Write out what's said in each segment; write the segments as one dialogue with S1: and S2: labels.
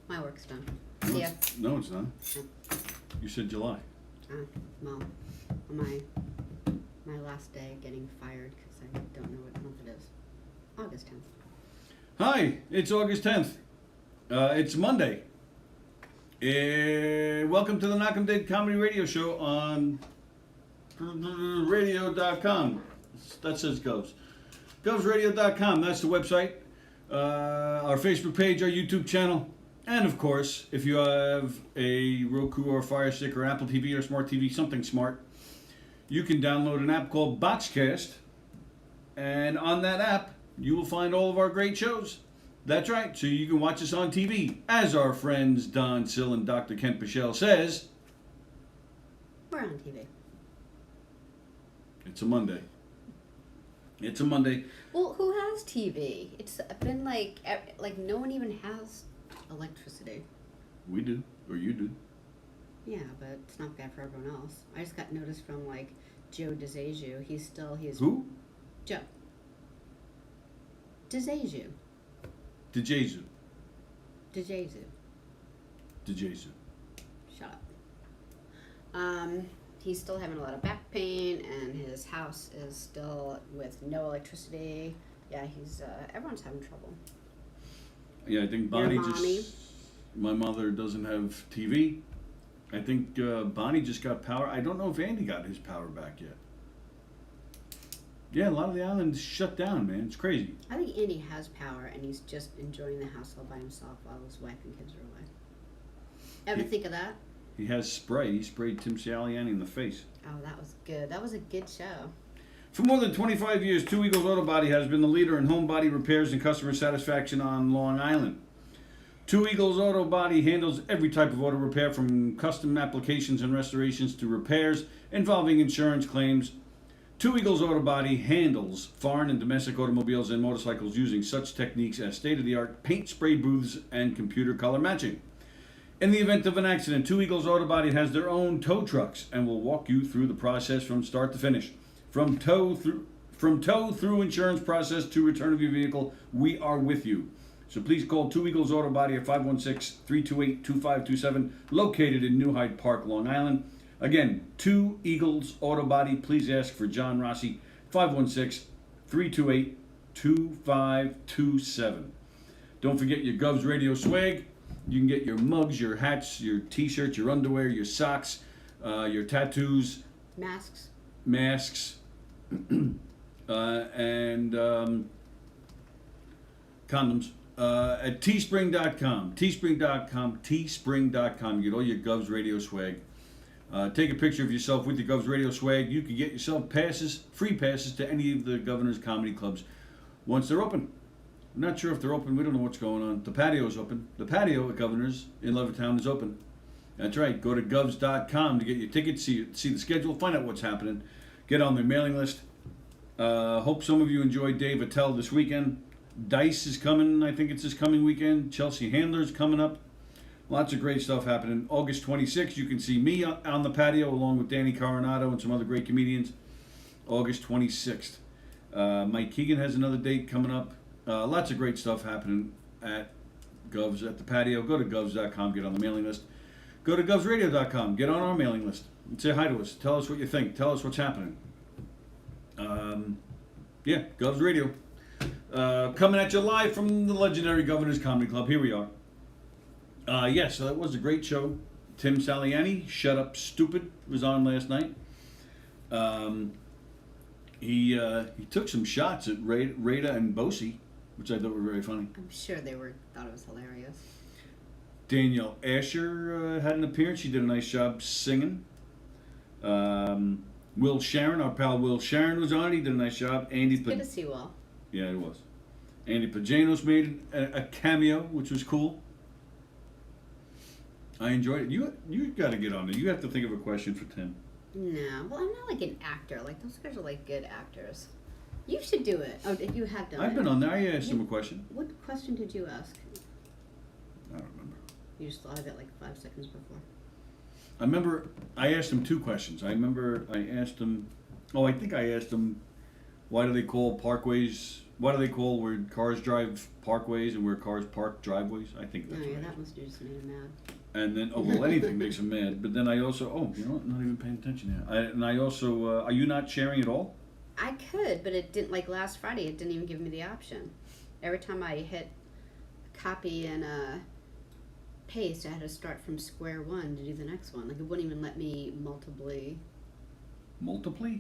S1: My work's done.
S2: No,
S1: See ya.
S2: No, it's not. You said July.
S1: Well, my last day getting fired because I don't know what month it is. August 10th.
S2: Hi, it's August 10th. It's Monday. Welcome to the Knockem Date Comedy Radio Show on radio.com. That says Govs. Govsradio.com, that's the website. Our Facebook page, our YouTube channel. And of course, if you have a Roku or Fire Stick or Apple TV or Smart TV, something smart, you can download an app called Boxcast. And on that app, you will find all of our great shows. That's right, so you can watch us on TV. As our friends Don Sill and Dr. Kent Pichelle says,
S1: We're on TV.
S2: it's a Monday. It's a Monday.
S1: Well, who has TV? It's been like no one even has electricity.
S2: We do, or you do.
S1: Yeah, but it's not bad for everyone else. I just got notice from like Joe DeZaju. He's
S2: Who?
S1: Joe DeZaju.
S2: DeJesu.
S1: DeJesu.
S2: DeJesu.
S1: Shut up. He's still having a lot of back pain, and his house is still with no electricity. Yeah, everyone's having trouble.
S2: Yeah, I think Bonnie my mother doesn't have TV. I think Bonnie just got power. I don't know if Andy got his power back yet. Yeah, a lot of the island's shut down, man. It's crazy.
S1: I think Andy has power, and he's just enjoying the house all by himself while his wife and kids are away. Ever think of that?
S2: He has spray. He sprayed Tim Saliani in the face.
S1: Oh, that was good. That was a good show.
S2: For more than 25 years, Two Eagles Auto Body has been the leader in home body repairs and customer satisfaction on Long Island. Two Eagles Auto Body handles every type of auto repair, from custom applications and restorations to repairs involving insurance claims. Two Eagles Auto Body handles foreign and domestic automobiles and motorcycles using such techniques as state-of-the-art paint spray booths and computer color matching. In the event of an accident, Two Eagles Auto Body has their own tow trucks and will walk you through the process from start to finish. From tow through insurance process to return of your vehicle, we are with you. So please call Two Eagles Auto Body at 516-328-2527, located in New Hyde Park, Long Island. Again, Two Eagles Auto Body. Please ask for John Rossi, 516-328-2527. Don't forget your Govs Radio swag. You can get your mugs, your hats, your t-shirts, your underwear, your socks, your tattoos.
S1: Masks.
S2: And condoms. At teespring.com. Teespring.com. You get all your Govs Radio swag. Take a picture of yourself with your Govs Radio swag. You can get yourself free passes to any of the Governor's comedy clubs once they're open. I'm not sure if they're open. We don't know what's going on. The patio is open. The patio at Governor's in Levittown is open. That's right. Go to govs.com to get your tickets, see the schedule, find out what's happening, get on their mailing list. Hope some of you enjoyed Dave Attell this weekend. Dice is coming. I think it's this coming weekend. Chelsea Handler's coming up. Lots of great stuff happening. August 26th, you can see me on the patio along with Danny Coronado and some other great comedians. August 26th. Mike Keegan has another date coming up. Lots of great stuff happening at Govs at the patio. Go to govs.com, get on the mailing list. Go to govsradio.com, get on our mailing list. And say hi to us. Tell us what you think. Tell us what's happening. Yeah, Govs Radio. Coming at you live from the legendary Governor's Comedy Club. Here we are. So that was a great show. Tim Saliani, Shut Up Stupid, was on last night. He took some shots at Rada and Bosie, which I thought were very funny.
S1: I'm sure they thought it was hilarious.
S2: Danielle Asher had an appearance. She did a nice job singing. Will Sharon, our pal Will Sharon, was on. He did a nice job.
S1: Good to see Will.
S2: Yeah, it was. Andy Pajanos made a cameo, which was cool. I enjoyed it. You got to get on it. You have to think of a question for Tim.
S1: No, well, I'm not like an actor. Like, those guys are like good actors. You should do it. Oh, you have done it.
S2: I've been on there. I asked him a question.
S1: What question did you ask?
S2: I don't remember.
S1: You just thought of it like 5 seconds before.
S2: I remember I asked him 2 questions. I remember I asked him, I think I asked him, why do they call parkways what do they call where cars drive parkways and where cars park driveways? I think
S1: Oh
S2: that's
S1: yeah,
S2: right.
S1: that must have just made him mad.
S2: And then, oh well, anything makes them mad. But then I also, oh, you know what? I'm not even paying attention here. And I also, are you not sharing at all?
S1: I could, but it didn't. Like last Friday, it didn't even give me the option. Every time I hit copy and paste, I had to start from square one to do the next one. Like it wouldn't even let me multiply.
S2: Multiply?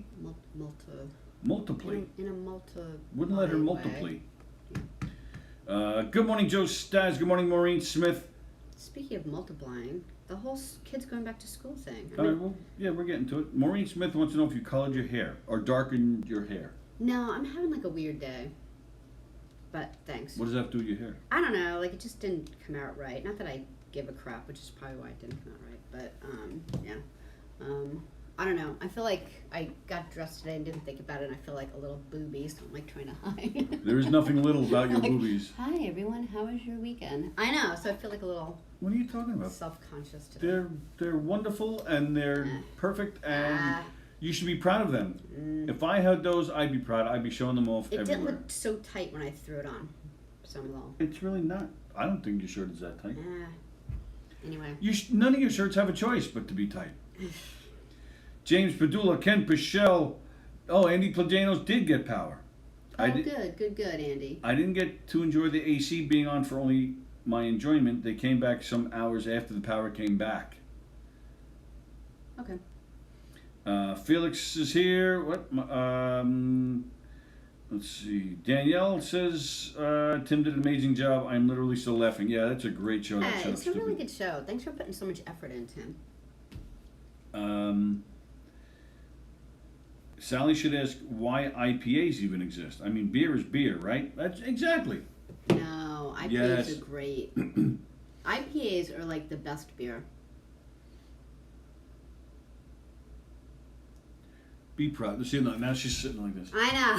S1: Multi. In a multi.
S2: Wouldn't let her
S1: way.
S2: multiply. Good morning, Joe Stas. Good morning, Maureen Smith.
S1: Speaking of multiplying, the whole kids going back to school thing. I
S2: All
S1: mean,
S2: right, well, yeah, we're getting to it. Maureen Smith wants to know if you colored your hair or darkened your hair.
S1: no, I'm having like a weird day. But thanks.
S2: What does that have to do with your hair?
S1: I don't know. Like it just didn't come out right. Not that I give a crap, which is probably why it didn't come out right. But yeah. I don't know. I feel like I got dressed today and didn't think about it, and I feel like a little booby, so I'm like trying to hide.
S2: There is nothing little about your
S1: Like,
S2: boobies.
S1: Hi everyone, how was your weekend? I know, so I feel like a little
S2: What are you talking about?
S1: self-conscious today.
S2: They're wonderful and they're
S1: Eh.
S2: perfect and
S1: Ah.
S2: you should be proud of them.
S1: Mm.
S2: If I had those, I'd be proud. I'd be showing them off
S1: It
S2: everywhere.
S1: didn't look so tight when I threw it on. So I'm a little.
S2: It's really not. I don't think your shirt is that tight.
S1: Anyway.
S2: None of your shirts have a choice but to be tight. James Padula, Ken Pichelle. Oh, Andy Plajanos did get power.
S1: Oh, good, Andy.
S2: I didn't get to enjoy the AC being on for only my enjoyment. They came back some hours after the power came back.
S1: Okay.
S2: Felix is here. What? Let's see. Danielle says Tim did an amazing job. I'm literally still laughing. Yeah, that's a great show. That
S1: Hey,
S2: show's
S1: it's a really
S2: stupid.
S1: good show. Thanks for putting so much effort into him.
S2: Sallie should ask why IPAs even exist. I mean, beer is beer, right? That's exactly.
S1: No, IPAs
S2: Yes.
S1: are great. IPAs are like the best beer.
S2: Be proud. See, now she's sitting like this.
S1: I know.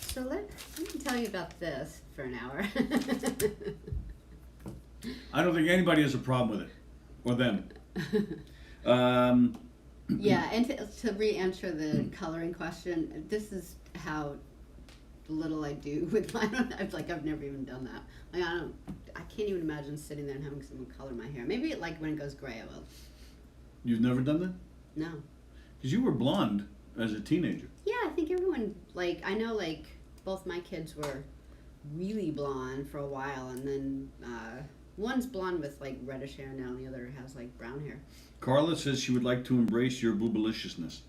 S1: So let me tell you about this for an hour.
S2: I don't think anybody has a problem with it, or them.
S1: Yeah, and to re-answer the coloring question, this is how little I do with my. I've never even done that. Like I can't even imagine sitting there and having someone color my hair. Maybe like when it goes gray, I will.
S2: You've never done that?
S1: No.
S2: Because you were blonde as a teenager.
S1: Yeah, I think everyone I know both my kids were really blonde for a while, and then one's blonde with reddish hair now, and the other has brown hair.
S2: Carla says she would like to embrace your boobaliciousness.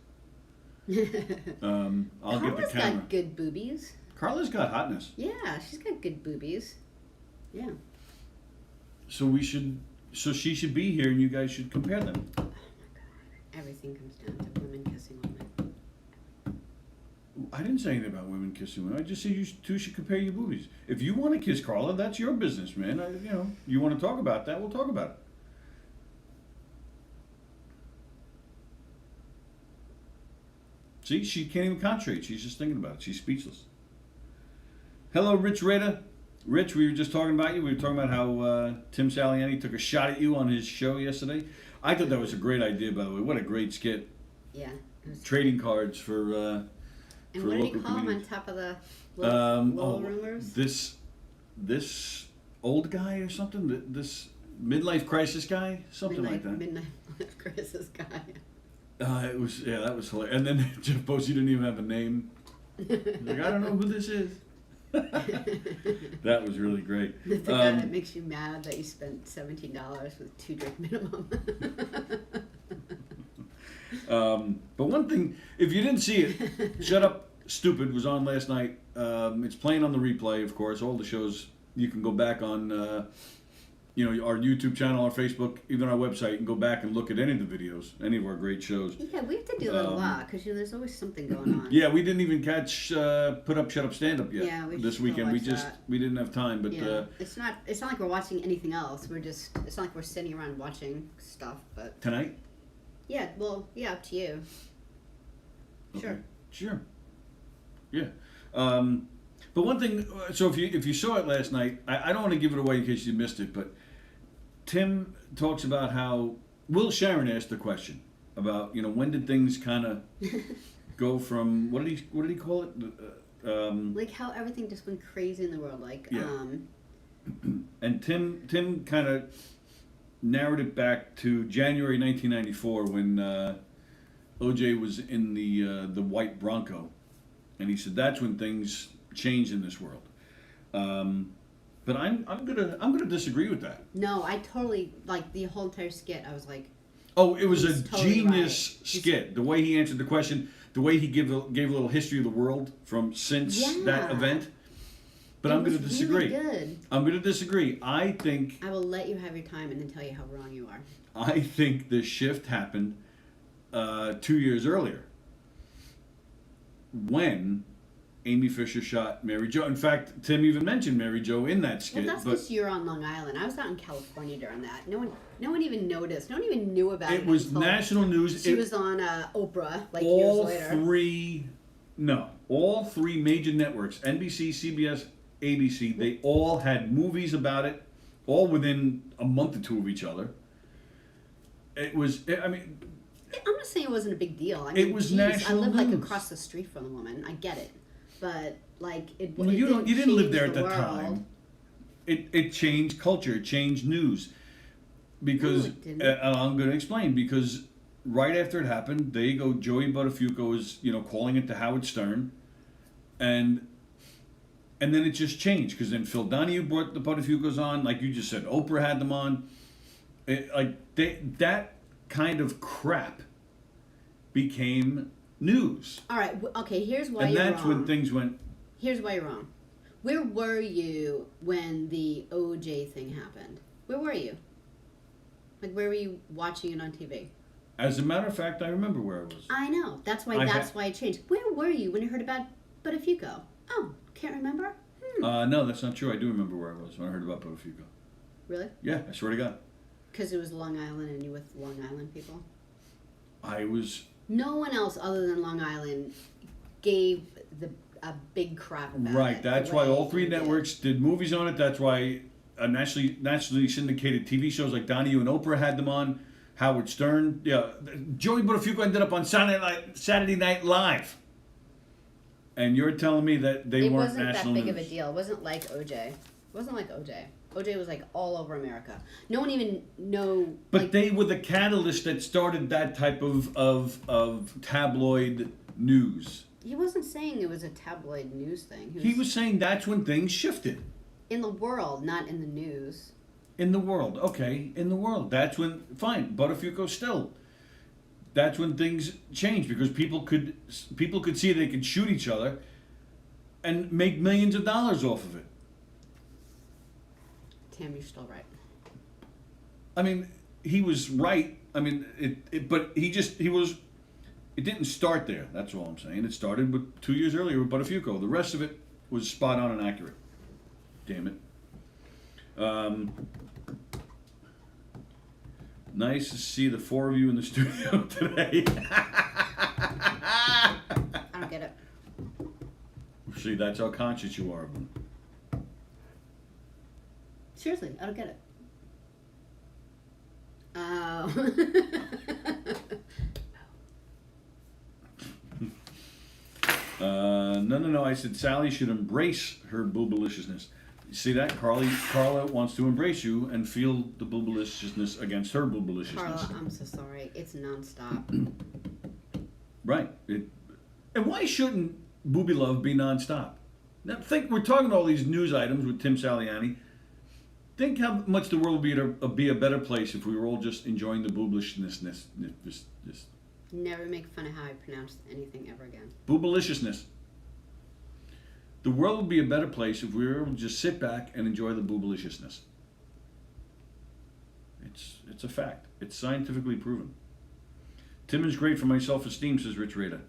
S2: I'll get the
S1: Carla's
S2: camera.
S1: got good boobies.
S2: Carla's got hotness.
S1: Yeah, she's got good boobies. Yeah.
S2: So she should be here and you guys should compare them.
S1: Oh my god. Everything comes down to women kissing women.
S2: I didn't say anything about women kissing women. I just said you two should compare your boobies. If you want to kiss Carla, that's your business, man. You want to talk about that, we'll talk about it. See, she can't even concentrate. She's just thinking about it. She's speechless. Hello, Rich Reda. Rich, we were just talking about you. We were talking about how Tim Saliani took a shot at you on his show yesterday. I thought that was a great idea, by the way. What a great skit.
S1: Yeah. It was
S2: Trading cards for
S1: And
S2: for
S1: what did he
S2: local
S1: call him on
S2: comedians.
S1: top of the little
S2: Oh,
S1: rumors?
S2: this old guy or something? This midlife crisis guy? Something like that.
S1: Midnight crisis guy.
S2: That was hilarious. And then Jeff Posey didn't even have a name. He's like, I don't know who this is. That was really great.
S1: The guy that makes you mad that you spent $17 with 2 drink minimum.
S2: But one thing, if you didn't see it, Shut Up Stupid was on last night. It's playing on the replay, of course. All the shows you can go back on, our YouTube channel, our Facebook, even our website. You can go back and look at any of the videos, any of our great shows.
S1: Yeah, we have to do that a lot because there's always something going on.
S2: Yeah, we didn't even catch Put Up, Shut Up, Stand Up yet.
S1: Yeah, we
S2: this
S1: should
S2: weekend.
S1: watch that.
S2: We didn't have time, but
S1: Yeah, it's not like we're watching anything else. It's not like we're sitting around watching stuff. But
S2: tonight.
S1: yeah, well, yeah, up to you. Sure.
S2: Okay. Sure. Yeah. But one thing, so if you saw it last night, I don't want to give it away in case you missed it, but Tim talks about how Will Sharon asked the question about when did things kind of go from what did he call it?
S1: Like how everything just went crazy in the world. Like,
S2: Yeah. And Tim kind of narrowed it back to January 1994 when OJ was in the white Bronco, and he said that's when things changed in this world. But I'm gonna disagree with that.
S1: no, I totally, like, the whole entire skit, I was like,
S2: Oh, it was a
S1: He's totally
S2: genius
S1: right.
S2: skit. The way he answered the question, the way he gave a little history of the world from since that
S1: Yeah.
S2: event. But
S1: it
S2: I'm going to
S1: was
S2: disagree.
S1: really good.
S2: I'm going to disagree. I think
S1: I will let you have your time and then tell you how wrong you are.
S2: the shift happened 2 years earlier when Amy Fisher shot Mary Jo. In fact, Tim even mentioned Mary Jo in that skit.
S1: Well, that's
S2: but
S1: because you're on Long Island. I was out in California during that. No one even noticed. No one even knew about it.
S2: it was
S1: until
S2: national news.
S1: She
S2: It-
S1: was on Oprah like
S2: all
S1: years later.
S2: all three major networks, NBC, CBS, ABC, they all had movies about it, all within a month or two of each other. I mean,
S1: I'm not saying it wasn't a big deal. I mean,
S2: It was
S1: geez,
S2: national
S1: I live like
S2: news.
S1: across the street from the woman. I get it, but like it.
S2: well,
S1: it
S2: you didn't live
S1: change
S2: there at
S1: the
S2: the
S1: world.
S2: time. It changed culture, it changed news. Because,
S1: No, it didn't.
S2: and I'm going to explain, because right after it happened, there you go, Joey Buttafuoco is, calling it to Howard Stern, and then it just changed, because then Phil Donahue brought the Buttafuocos on, like you just said, Oprah had them on. That kind of crap became news.
S1: All right. Okay. Here's why
S2: And
S1: you're
S2: that's
S1: wrong.
S2: when things went,
S1: Here's why you're wrong. Where were you when the OJ thing happened? Where were you? Like, where were you watching it on TV?
S2: as a matter of fact, I remember where I was.
S1: I know. That's why. Why it changed. Where were you when you heard about Buttafuoco? Oh, can't remember.
S2: No, that's not true. I do remember where I was when I heard about Buttafuoco.
S1: Really?
S2: Yeah, I swear to God.
S1: Because it was Long Island and you with Long Island people.
S2: I was
S1: No one else other than Long Island gave a big crap about it.
S2: right. That's
S1: the
S2: why
S1: way
S2: all three
S1: you did.
S2: networks did movies on it. That's why nationally syndicated TV shows like Donahue and Oprah had them on. Howard Stern, yeah. Joey Buttafuoco ended up on Saturday Night Live. And you're telling me that they
S1: It
S2: weren't
S1: wasn't that
S2: national
S1: big
S2: news?
S1: of a deal. It wasn't like OJ. It wasn't like OJ. OJ was like all over America. No one even know.
S2: But
S1: like,
S2: they were the catalyst that started that type of tabloid news.
S1: he wasn't saying it was a tabloid news thing.
S2: He was saying that's when things shifted.
S1: in the world, not in the news.
S2: In the world, okay, in the world. That's when, fine, Buttafuoco still. That's when things changed because people could see they could shoot each other and make millions of dollars off of it.
S1: Tim, you're still right.
S2: I mean, he was right. I mean, but he was. It didn't start there. That's all I'm saying. It started with 2 years earlier with Buttafuoco. The rest of it was spot on and accurate. Damn it. Nice to see the four of you in the studio today.
S1: I don't get it.
S2: See, that's how conscious you are of them.
S1: Seriously, I don't get it. Oh.
S2: No. I said Sallie should embrace her boobaliciousness. See that? Carla wants to embrace you and feel the boobaliciousness against her boobaliciousness.
S1: Carla, I'm so sorry. It's nonstop.
S2: Right. And why shouldn't booby love be nonstop? Now think, we're talking all these news items with Tim Saliani. Think how much the world would be a better place if we were all just enjoying the boobaliciousness. This
S1: Never make fun of how I pronounce anything ever again.
S2: boobaliciousness. The world would be a better place if we were able to just sit back and enjoy the boobaliciousness. It's a fact. It's scientifically proven. Tim is great for my self-esteem, says Rich Rada.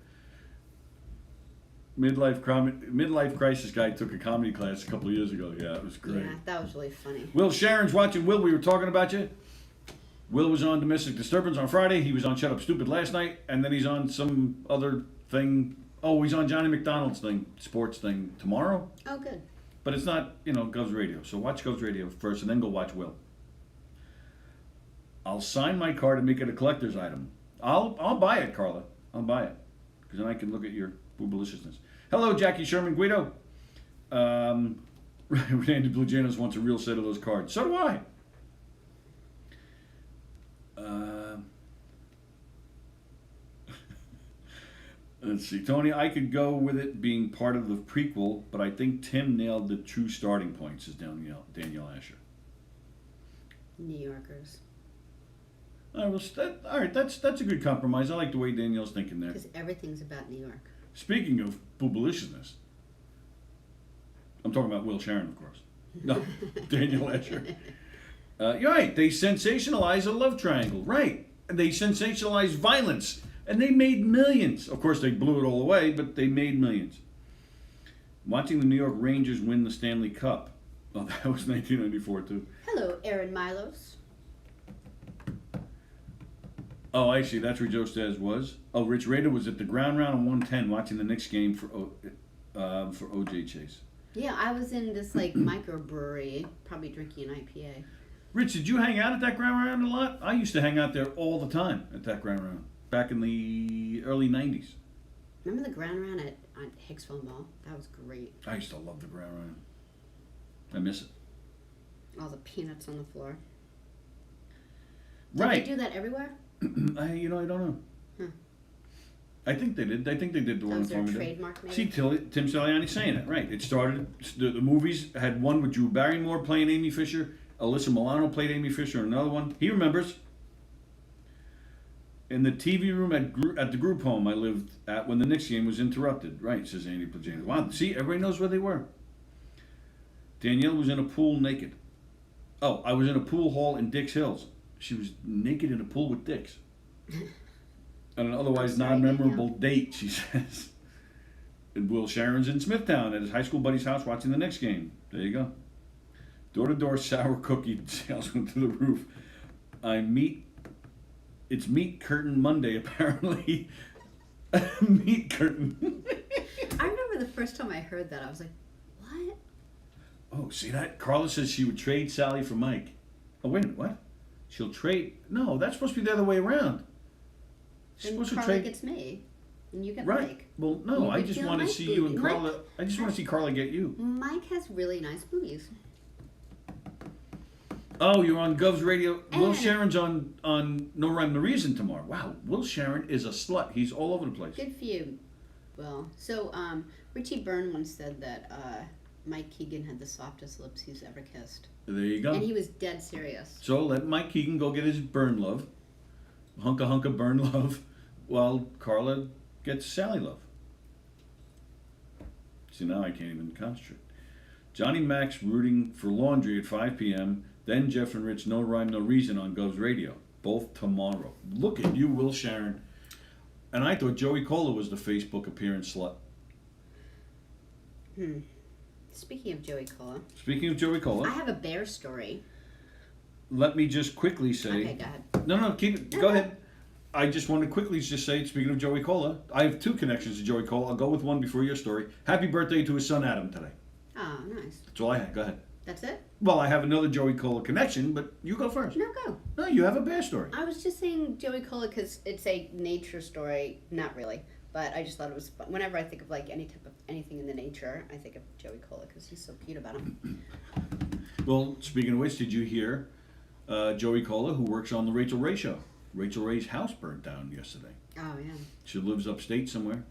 S2: Midlife crisis guy took a comedy class a couple of years ago. Yeah, it was great.
S1: Yeah, that was really funny.
S2: Will Sharon's watching. Will, we were talking about you. Will was on Domestic Disturbance on Friday. He was on Shut Up Stupid last night. And then he's on some other thing. Oh, he's on Johnny McDonald's thing, sports thing tomorrow.
S1: Oh, good.
S2: But it's not, Govs Radio. So watch Govs Radio first and then go watch Will. I'll sign my card and make it a collector's item. I'll buy it, Carla. I'll buy it. because then I can look at your boobaliciousness. Hello, Jackie Sherman Guido. Randy Blue Janos wants a real set of those cards. So do I. Let's see. Tony, I could go with it being part of the prequel, but I think Tim nailed the true starting points, is Daniel Asher.
S1: New Yorkers.
S2: All right, that's a good compromise. I like the way Danielle's thinking there.
S1: Because everything's about New York.
S2: Speaking of boobaliciousness, I'm talking about Will Sharon, of course. No, Daniel Asher. You're right. They sensationalize a love triangle. Right. They sensationalize violence. And they made millions. Of course, they blew it all away, but they made millions. Watching the New York Rangers win the Stanley Cup. Oh, that was 1994, too.
S1: Hello, Aaron Milos.
S2: Oh, I see. That's where Joe Stas was. Oh, Rich Rader was at the ground round on 110 watching the Knicks game for O.J. Chase.
S1: Yeah, I was in this like microbrewery, probably drinking an IPA.
S2: Rich, did you hang out at that ground round a lot? I used to hang out there all the time at that ground round back in the early 90s.
S1: Remember the ground round at Hicksville Mall? That was great.
S2: I used to love the ground round. I miss it.
S1: All the peanuts on the floor.
S2: Right.
S1: Did they do that everywhere?
S2: I don't know.
S1: Huh.
S2: I think they did. I think they did the one
S1: That was their
S2: for me.
S1: trademark, maybe?
S2: See, Tim Saliani saying it, right. It started, the movies had one with Drew Barrymore playing Amy Fisher. Alyssa Milano played Amy Fisher in another one. He remembers. In the TV room at the group home I lived at when the Knicks game was interrupted. Right, says Andy Plajana. Wow, see, everybody knows where they were. Danielle was in a pool naked. Oh, I was in a pool hall in Dix Hills. She was naked in a pool with Dix. On an otherwise non-memorable date, she says. And Will Sharon's in Smithtown at his high school buddy's house watching the Knicks game. There you go. Door-to-door sour cookie sales went through the roof. It's Meat Curtain Monday, apparently. Meat Curtain.
S1: I remember the first time I heard that, I was like, what?
S2: Oh, see that? Carla says she would trade Sallie for Mike. Oh, wait a minute, what? She'll trade... No, that's supposed to be the other way around. She's
S1: Then
S2: supposed to
S1: Carla
S2: trade...
S1: gets me, and you get
S2: Right.
S1: Mike.
S2: Well, no,
S1: You
S2: I
S1: could
S2: just
S1: feel
S2: want to
S1: Mike's
S2: see you and
S1: booty.
S2: Carla... I just want to see Carla get you.
S1: Mike has really nice boobies.
S2: Oh, you're on Gov's Radio. Will
S1: And-
S2: Sharon's on No Rhyme No Reason tomorrow. Wow, Will Sharon is a slut. He's all over the place.
S1: Good for you, Will. So, Richie Byrne once said that Mike Keegan had the softest lips he's ever kissed.
S2: There you go.
S1: And he was dead serious.
S2: So let Mike Keegan go get his burn love. Hunka burn love. While Carla gets Sallie love. See, now I can't even concentrate. Johnny Mac's rooting for laundry at 5 p.m. Then Jeff and Rich, No Rhyme, No Reason on Gov's Radio. Both tomorrow. Look at you, Will Sharon. And I thought Joey Cola was the Facebook appearance slut.
S1: Speaking of Joey Cola,
S2: Speaking of Joey
S1: I
S2: Cola,
S1: have a bear story.
S2: let me just quickly say...
S1: Okay, go ahead.
S2: No, keep it. Go ahead. I just want to quickly just say, speaking of Joey Cola, I have two connections to Joey Cola. I'll go with one before your story. Happy birthday to his son Adam today.
S1: Oh, nice.
S2: That's all I had. Go ahead.
S1: That's it?
S2: Well, I have another Joey Cola connection, but you go first.
S1: No, go.
S2: No, you have a bear story.
S1: I was just saying Joey Cola because it's a nature story. Not really, but I just thought it was fun. Whenever I think of like any type of anything in the nature, I think of Joey Cola because he's so cute about him.
S2: Well, speaking of which, did you hear Joey Cola, who works on the Rachel Ray show? Rachel Ray's house burnt down yesterday.
S1: Oh, yeah.
S2: She lives upstate somewhere.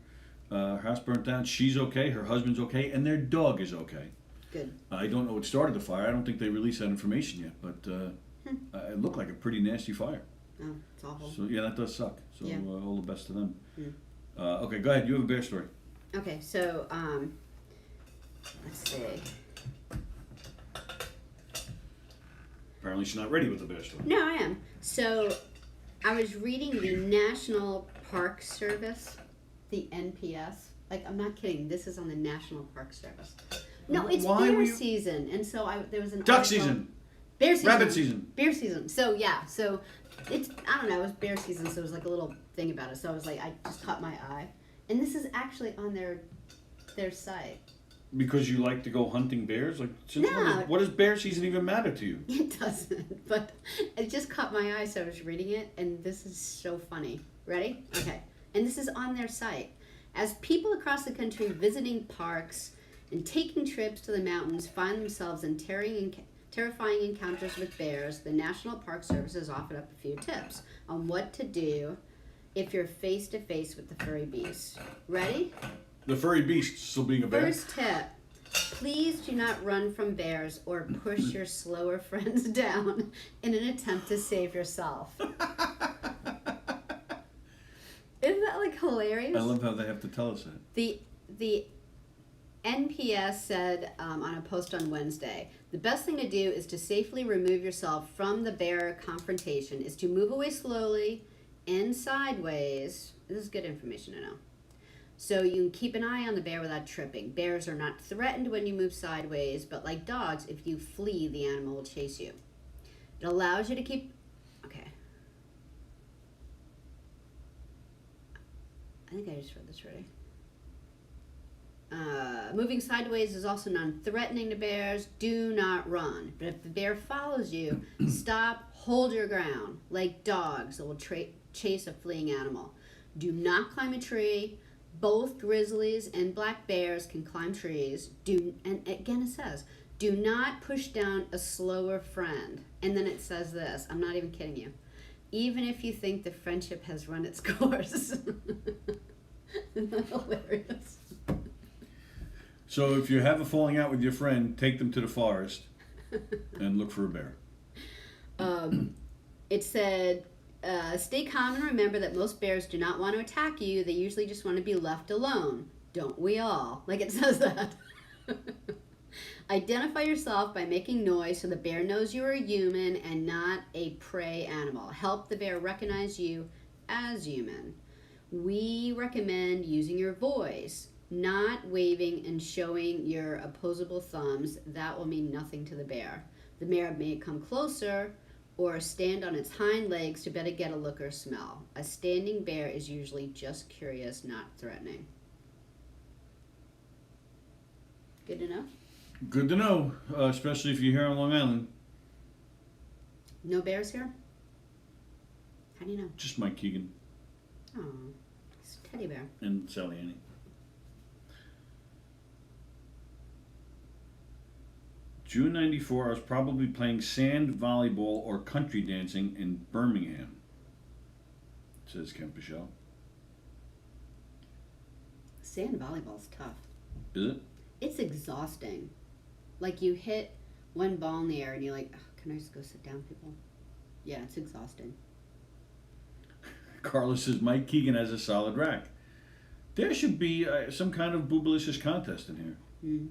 S2: Her house burnt down. She's okay. Her husband's okay. And their dog is okay.
S1: Good.
S2: I don't know what started the fire. I don't think they released that information yet. But it looked like a pretty nasty fire.
S1: Oh, it's awful.
S2: So, yeah, that does suck. So,
S1: Yeah.
S2: all the best to them.
S1: Mm.
S2: Okay, go ahead. You have a bear story.
S1: Okay, so, let's see.
S2: Apparently she's not ready with the bear story.
S1: No, I am. So, I was reading the National Park Service, the NPS. Like, I'm not kidding. This is on the National Park Service. No, it's
S2: Why were
S1: bear
S2: you-
S1: season, and so there was an
S2: Duck
S1: article-
S2: season.
S1: Bear season.
S2: Rabbit season.
S1: Bear season. So yeah, so it's I don't know, it was bear season, so it was like a little thing about it. So I was like, I just caught my eye, and this is actually on their site.
S2: Because you like to go hunting bears? Like, since
S1: No.
S2: what does bear season even matter to you?
S1: It doesn't, but it just caught my eye, so I was reading it, and this is so funny. Ready? Okay. And this is on their site. As people across the country visiting parks and taking trips to the mountains find themselves in terrifying encounters with bears, the National Park Service has offered up a few tips on what to do if you're face to face with the furry beast. Ready?
S2: The furry beast still being a bear.
S1: First tip. Please do not run from bears or push your slower friends down in an attempt to save yourself. Isn't that like hilarious?
S2: I love how they have to tell us that.
S1: The NPS said on a post on Wednesday, the best thing to do is to safely remove yourself from the bear confrontation is to move away slowly and sideways. This is good information to know. So you can keep an eye on the bear without tripping. Bears are not threatened when you move sideways, but like dogs, if you flee, the animal will chase you. It allows you to keep... Okay. I think I just read this already. Moving sideways is also non-threatening to bears. Do not run. But if the bear follows you, stop, hold your ground. Like dogs that will chase a fleeing animal. Do not climb a tree. Both grizzlies and black bears can climb trees. And again it says, do not push down a slower friend. And then it says this, I'm not even kidding you. Even if you think the friendship has run its course. Isn't that hilarious?
S2: So if you have a falling out with your friend, take them to the forest and look for a bear.
S1: It said, stay calm and remember that most bears do not want to attack you. They usually just want to be left alone. Don't we all? Like it says that. Identify yourself by making noise so the bear knows you are a human and not a prey animal. Help the bear recognize you as human. We recommend using your voice, not waving and showing your opposable thumbs. That will mean nothing to the bear. The bear may come closer or stand on its hind legs to better get a look or smell. A standing bear is usually just curious, not threatening. Good to know?
S2: Good to know, especially if you're here on Long Island.
S1: No bears here? How do you know?
S2: Just Mike Keegan
S1: Oh, it's a teddy bear.
S2: and Sallie Annie. June 94, I was probably playing sand volleyball or country dancing in Birmingham, says Ken Pichelle.
S1: Sand volleyball's tough.
S2: Is it?
S1: It's exhausting. Like you hit one ball in the air and you're like, oh, can I just go sit down, people? Yeah, it's exhausting.
S2: Carlos says Mike Keegan has a solid rack. There should be some kind of boobalicious contest in here.
S1: Mm.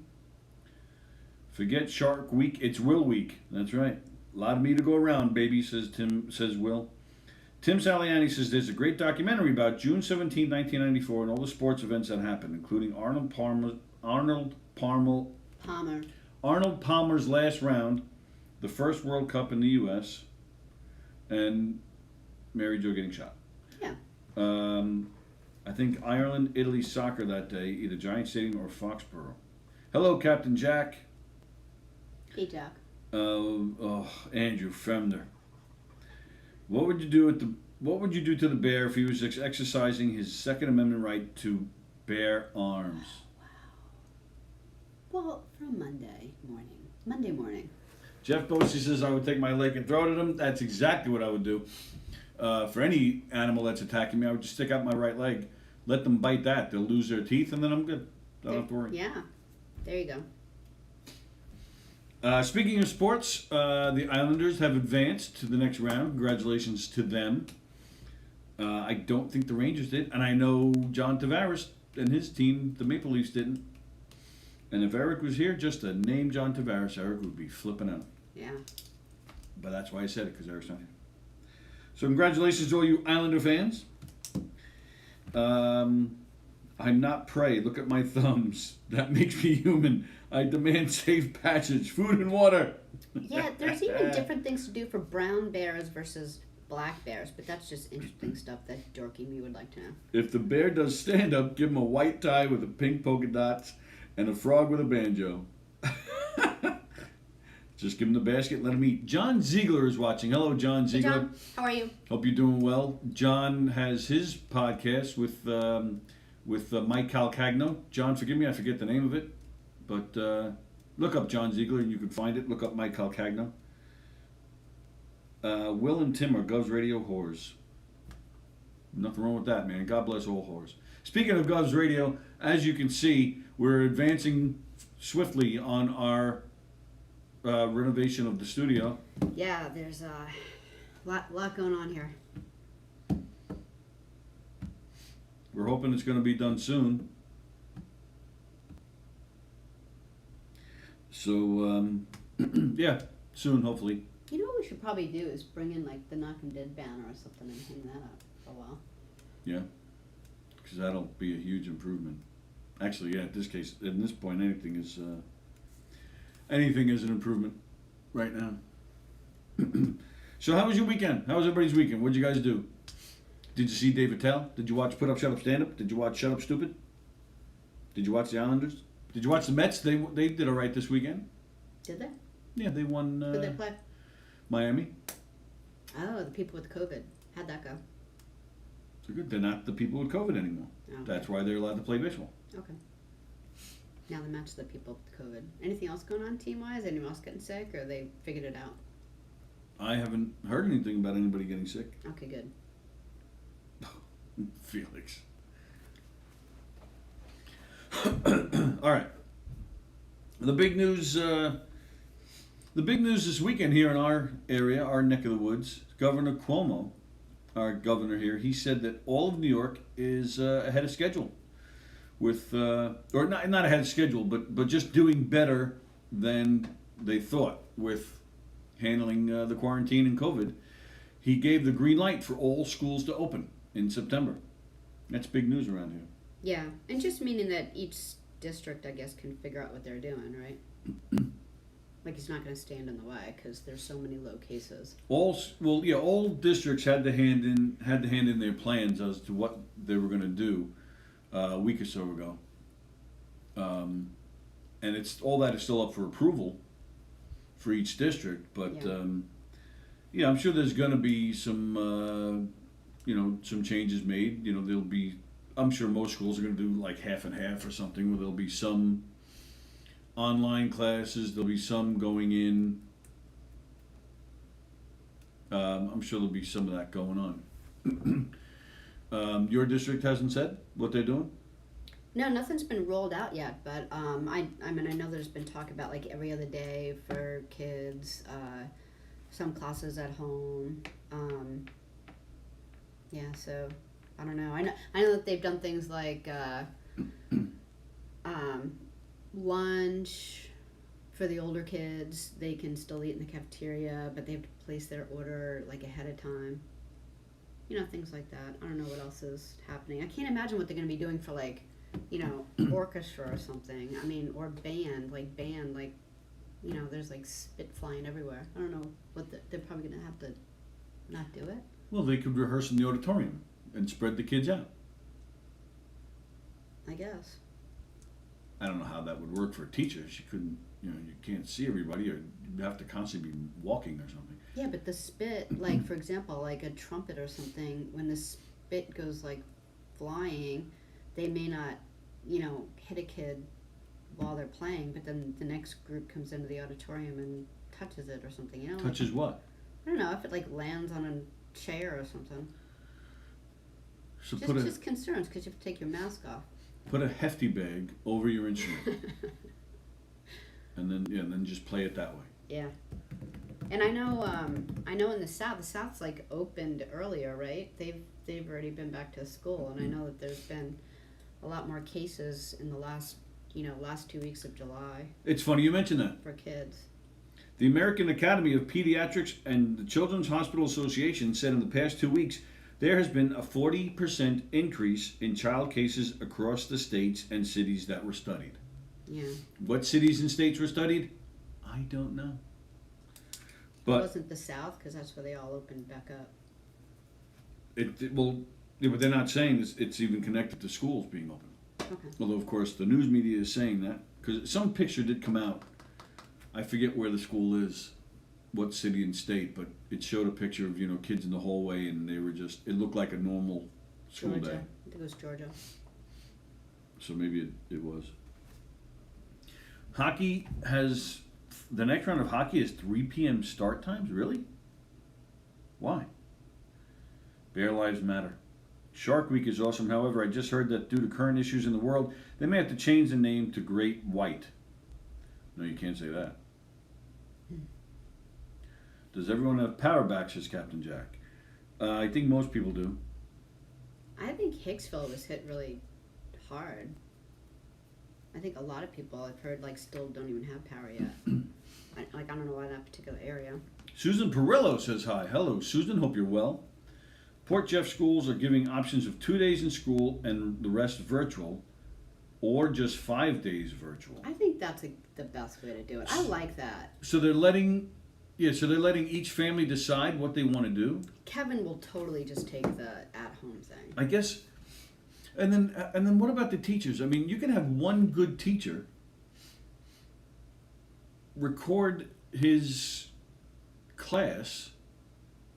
S2: Forget Shark Week, it's Will Week. That's right. A lot of me to go around, baby, says Will. Tim Saliani says there's a great documentary about June 17, 1994 and all the sports events that happened, including Arnold Palmer's last round, the first World Cup in the U.S., and Mary Jo getting shot.
S1: Yeah.
S2: I think Ireland, Italy soccer that day, either Giant Stadium or Foxborough. Hello, Captain Jack.
S1: Hey, Jack.
S2: Andrew Femner. What would you do to the bear if he was exercising his Second Amendment right to bear arms?
S1: Well, from Monday morning.
S2: Jeff Bosey says I would take my leg and throw it at him. That's exactly what I would do. For any animal that's attacking me, I would just stick out my right leg, let them bite that. They'll lose their teeth, and then I'm good. Don't have to worry.
S1: Yeah, there you go.
S2: Speaking of sports, the Islanders have advanced to the next round. Congratulations to them. I don't think the Rangers did, and I know John Tavares and his team, the Maple Leafs, didn't. And if Eric was here, just to name John Tavares, Eric would be flipping out.
S1: Yeah.
S2: But that's why I said it, because Eric's not here. So congratulations to all you Islander fans. I'm not prey. Look at my thumbs. That makes me human. I demand safe passage, food and water.
S1: Yeah, there's even different things to do for brown bears versus black bears, but that's just interesting stuff that dorky me would like to know.
S2: If the bear does stand up, give him a white tie with a pink polka dots and a frog with a banjo. Just give him the basket, let him eat. John Ziegler is watching. Hello, John Ziegler.
S1: Hey, John, how are you?
S2: Hope you're doing well. John has his podcast with with Mike Calcagno. John, forgive me, I forget the name of it, but look up John Ziegler and you can find it. Look up Mike Calcagno. Will and Tim are Gov's Radio whores. Nothing wrong with that, man. God bless all whores. Speaking of Gov's Radio, as you can see, we're advancing swiftly on our renovation of the studio.
S1: Yeah, there's a lot going on here.
S2: We're hoping it's going to be done soon. So, yeah, soon, hopefully.
S1: You know what we should probably do is bring in like the Knockem Dead banner or something and hang that up for a while.
S2: Yeah, because that'll be a huge improvement. Actually, yeah, in this point, anything is an improvement right now. So how was your weekend? How was everybody's weekend? What'd you guys do? Did you see David Tell? Did you watch Put Up, Shut Up, Stand Up? Did you watch Shut Up, Stupid? Did you watch the Islanders? Did you watch the Mets? They did all right this weekend.
S1: Did they?
S2: Yeah, they won.
S1: Who'd they play?
S2: Miami.
S1: Oh, the people with COVID. How'd that go?
S2: So good. They're not the people with COVID anymore.
S1: Okay.
S2: That's why they're allowed to play baseball.
S1: Okay. Now they match the people with COVID. Anything else going on team-wise? Anyone else getting sick, or they figured it out?
S2: I haven't heard anything about anybody getting sick.
S1: Okay, good.
S2: Felix. All right. The big news this weekend here in our area, our neck of the woods, Governor Cuomo, our governor here, he said that all of New York is ahead of schedule with, or not ahead of schedule, but just doing better than they thought with handling the quarantine and COVID. He gave the green light for all schools to open in September. That's big news around here.
S1: Yeah, and just meaning that each district, I guess, can figure out what they're doing, right? Like he's not going to stand in the way because there's so many low cases.
S2: All districts had to hand in their plans as to what they were going to do a week or so ago, and it's all that is still up for approval for each district. But I'm sure there's going to be some some changes made. There'll be. I'm sure most schools are going to do like half and half or something, where there'll be some online classes, there'll be some going in. I'm sure there'll be some of that going on. Your district hasn't said what they're doing?
S1: No, nothing's been rolled out yet, but I know there's been talk about like every other day for kids, some classes at home. So I don't know. I know that they've done things like lunch for the older kids. They can still eat in the cafeteria, but they have to place their order like ahead of time. Things like that. I don't know what else is happening. I can't imagine what they're going to be doing for like, orchestra or something. I mean, or band, there's like spit flying everywhere. I don't know what they're probably going to have to not do it.
S2: Well, they could rehearse in the auditorium and spread the kids out.
S1: I guess.
S2: I don't know how that would work for a teacher. She couldn't, you can't see everybody, or you have to constantly be walking or something.
S1: Yeah, but the spit, like for example, like a trumpet or something, when the spit goes like flying, they may not, hit a kid while they're playing, but then the next group comes into the auditorium and touches it or something,
S2: Touches what?
S1: I don't know, if it like lands on a chair or something.
S2: So
S1: just concerns because you have to take your mask off.
S2: Put a hefty bag over your instrument, and then just play it that way.
S1: Yeah, and I know in the South's like opened earlier, right? They've already been back to school, and I know that there's been a lot more cases in the last 2 weeks of July.
S2: It's funny you mention that.
S1: For kids.
S2: The American Academy of Pediatrics and the Children's Hospital Association said in the past 2 weeks, there has been a 40% increase in child cases across the states and cities that were studied.
S1: Yeah.
S2: What cities and states were studied? I don't know. But
S1: it wasn't the South, because that's where they all opened back up.
S2: But they're not saying it's even connected to schools being open.
S1: Okay.
S2: Although, of course, the news media is saying that, because some picture did come out. I forget where the school is, what city and state, but it showed a picture of kids in the hallway, and they were it looked like a normal school
S1: Georgia.
S2: day.
S1: I think it was Georgia.
S2: So maybe it was. Hockey has, the next round of hockey is 3 p.m. start times? Really? Why? Bear Lives Matter. Shark Week is awesome. However, I just heard that due to current issues in the world, they may have to change the name to Great White. No, you can't say that. Does everyone have power back, says Captain Jack? I think most people do.
S1: I think Hicksville was hit really hard. I think a lot of people I've heard like still don't even have power yet. I don't know why that particular area.
S2: Susan Perillo says hi. Hello, Susan. Hope you're well. Port Jeff schools are giving options of 2 days in school and the rest virtual, or just 5 days virtual.
S1: I think that's the best way to do it. I like that.
S2: So they're letting each family decide what they want to do.
S1: Kevin will totally just take the at-home thing.
S2: I guess. And then what about the teachers? I mean, you can have one good teacher record his class,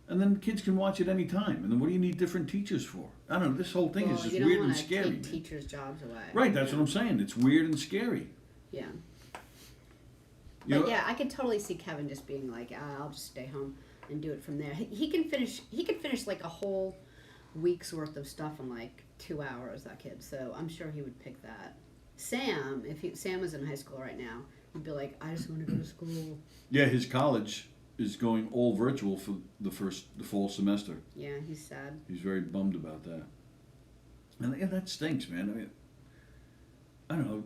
S2: and then kids can watch it any time. And then what do you need different teachers for? I don't know. This whole thing is just weird and scary.
S1: You don't want to take teachers' jobs away.
S2: Right, that's what I'm saying. It's weird and scary.
S1: Yeah.
S2: You know,
S1: yeah, I could totally see Kevin just being like, I'll just stay home and do it from there. He can finish like a whole week's worth of stuff in like 2 hours, that kid. So I'm sure he would pick that. Sam, Sam was in high school right now, he'd be like, I just want to go to school.
S2: Yeah, his college is going all virtual for the fall semester.
S1: Yeah, he's sad.
S2: He's very bummed about that. And yeah, that stinks, man. I mean, I don't know.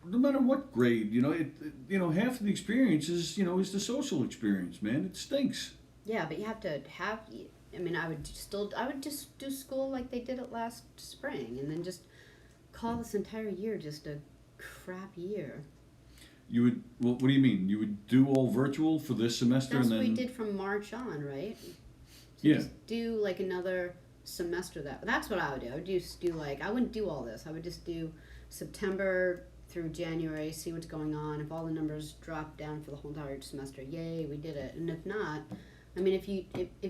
S2: No matter what grade, half of the experience is the social experience, man. It stinks.
S1: Yeah, but you have to have. I mean, I would just do school like they did it last spring, and then just call this entire year just a crap year.
S2: You would. Well, what do you mean? You would do all virtual for this semester,
S1: That's
S2: and then
S1: what we did from March on, right? So
S2: yeah.
S1: Just do like another semester. That's what I would do. I would just do like, I wouldn't do all this. I would just do September through January, see what's going on. If all the numbers drop down for the whole entire semester, yay, we did it. And if not, I mean, if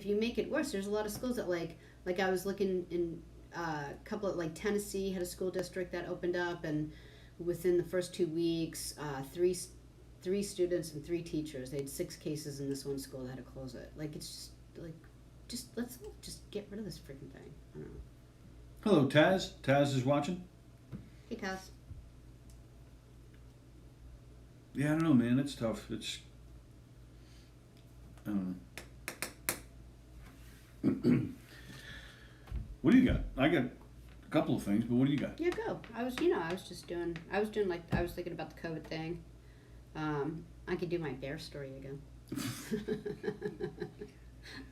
S1: you make it worse, there's a lot of schools that like I was looking in a couple of, like Tennessee had a school district that opened up, and within the first 2 weeks, three students and 3 teachers. They had 6 cases in this one school that had to close it. Like, it's just let's just get rid of this freaking thing. I don't know.
S2: Hello, Taz. Taz is watching.
S1: Hey, Taz.
S2: Yeah, I don't know, man. It's tough. I don't know. What do you got? I got a couple of things, but what do you got?
S1: Yeah, go. I was thinking about the COVID thing. I could do my bear story again.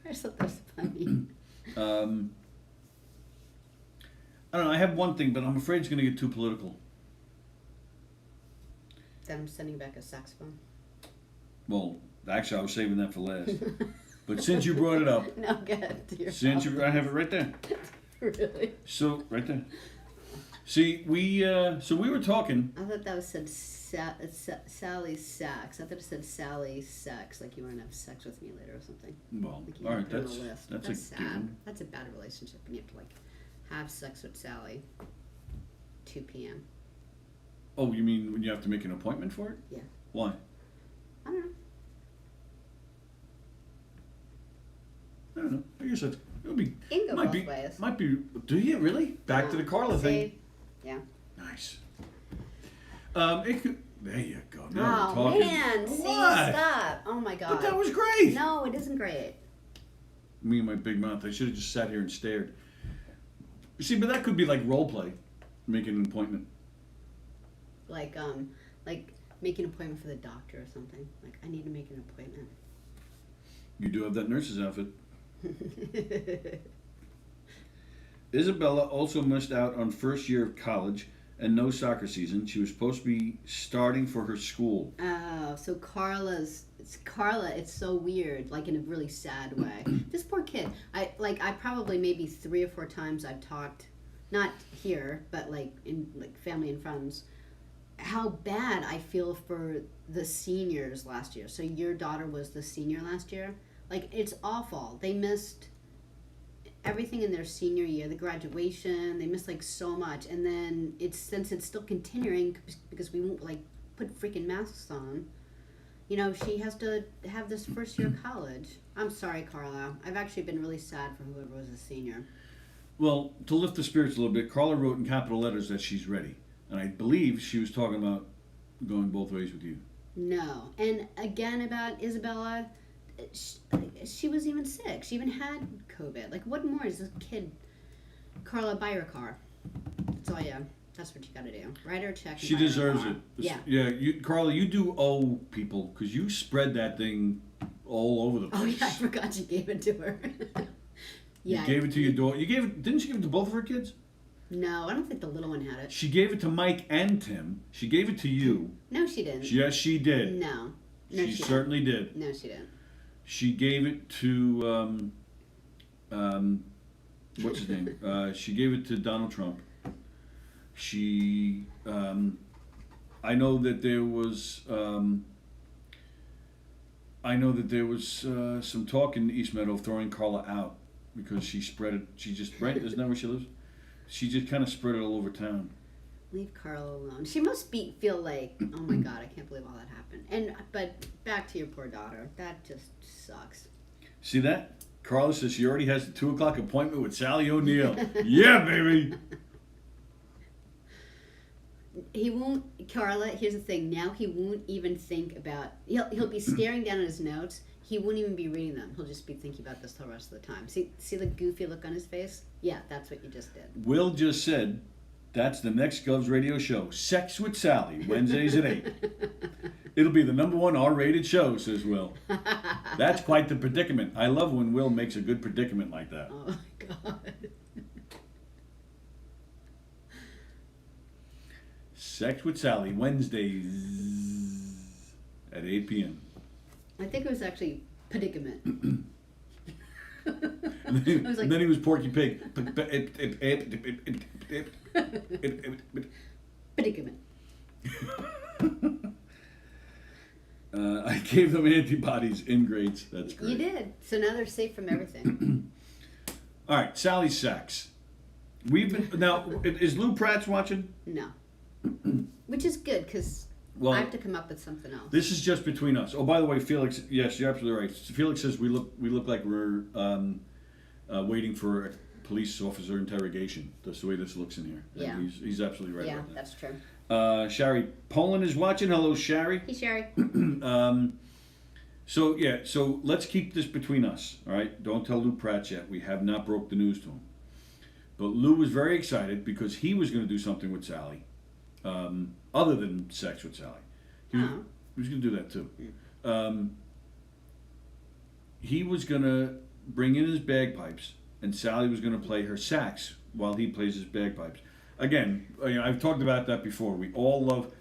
S1: I just thought that was funny.
S2: I don't know. I have one thing, but I'm afraid it's going to get too political.
S1: Then I'm sending back a saxophone.
S2: Well, actually, I was saving that for last. But since you brought it up,
S1: no, good.
S2: I have it right there.
S1: Really?
S2: So right there. See, we were talking.
S1: I thought that was said Sally Sax. I thought it said Sally Sex, like you want to have sex with me later or something.
S2: Well,
S1: like
S2: all right,
S1: that's
S2: a
S1: sad.
S2: given.
S1: That's a bad relationship, and you have to like have sex with Sally. 2 p.m.
S2: Oh, you mean when you have to make an appointment for it?
S1: Yeah.
S2: Why?
S1: I don't know.
S2: I don't know. I guess it would be.
S1: It can go both ways.
S2: Might be. Do you really? Back to the Carla thing.
S1: Yeah.
S2: Nice. It could. There you go. Now
S1: Oh
S2: we're talking.
S1: man! See,
S2: What?
S1: stop! Oh my god!
S2: But that was great.
S1: No, it isn't great.
S2: Me and my big mouth. I should have just sat here and stared. You see, but that could be like role play, making an appointment.
S1: Like make an appointment for the doctor or something. Like, I need to make an appointment.
S2: You do have that nurse's outfit. Isabella also missed out on first year of college and no soccer season. She was supposed to be starting for her school.
S1: Oh, so it's so weird, like in a really sad way. This poor kid. I probably maybe 3 or 4 times I've talked, not here, but like in like family and friends, how bad I feel for the seniors last year. So your daughter was the senior last year? Like, it's awful. They missed everything in their senior year, the graduation. They missed like so much, and then since it's still continuing because we won't like put freaking masks on. You know, she has to have this first year of college. I'm sorry, Carla. I've actually been really sad for whoever was a senior.
S2: Well, to lift the spirits a little bit, Carla wrote in capital letters that she's ready. And I believe she was talking about going both ways with you.
S1: No. And again about Isabella, she was even sick. She even had COVID. Like, what more is this kid? Carla, buy her car. That's all, yeah. That's what you got to do. Write her a check.
S2: She deserves it.
S1: Yeah.
S2: Yeah, Carla, you do owe people because you spread that thing all over the place.
S1: Oh yeah, I forgot you gave it to her. Yeah.
S2: You gave it to your daughter. Didn't she give it to both of her kids?
S1: No, I don't think the little one had it.
S2: She gave it to Mike and Tim. She gave it to you.
S1: No, she didn't.
S2: Yes, she did.
S1: No.
S2: She certainly did.
S1: No, she didn't.
S2: She gave it to what's his name? She gave it to Donald Trump. She, I know that there was some talk in East Meadow of throwing Carla out because she spread it. She just isn't that where she lives? She just kind of spread it all over town.
S1: Leave Carla alone. She must feel like, oh my God, I can't believe all that happened. But back to your poor daughter. That just sucks.
S2: See that? Carla says she already has the 2:00 appointment with Sallie O'Neill. Yeah, baby.
S1: He won't, Carla, here's the thing, now he won't even think about, he'll be staring down at his notes, he won't even be reading them, he'll just be thinking about this the rest of the time. See the goofy look on his face? Yeah, that's what you just did.
S2: Will just said, that's the next Govs radio show, Sex with Sallie, Wednesdays at 8. It'll be the #1 R-rated show, says Will. That's quite the predicament. I love when Will makes a good predicament like that.
S1: Oh my God.
S2: Sex with Sallie, Wednesdays at 8 p.m.
S1: I think it was actually predicament.
S2: And then he was Porky Pig.
S1: Predicament.
S2: I gave them antibodies in grades. That's great.
S1: You did. So now they're safe from everything.
S2: All right, Sally's sex. Now, is Lou Pratt's watching?
S1: No. Which is good because I have to come up with something else.
S2: This is just between us. Oh, by the way, Felix. Yes, you're absolutely right. Felix says we look like we're waiting for a police officer interrogation. That's the way this looks in here.
S1: Yeah.
S2: And he's absolutely right.
S1: Yeah,
S2: about that.
S1: that's true.
S2: Shari Poland is watching. Hello, Shari.
S1: Hey, Sherry.
S2: So let's keep this between us. All right. Don't tell Lou Pratt yet. We have not broke the news to him. But Lou was very excited because he was going to do something with Sallie. Other than sex with Sallie. He was going to do that too. He was going to bring in his bagpipes and Sallie was going to play her sax while he plays his bagpipes. Again, I've talked about that before. We all love...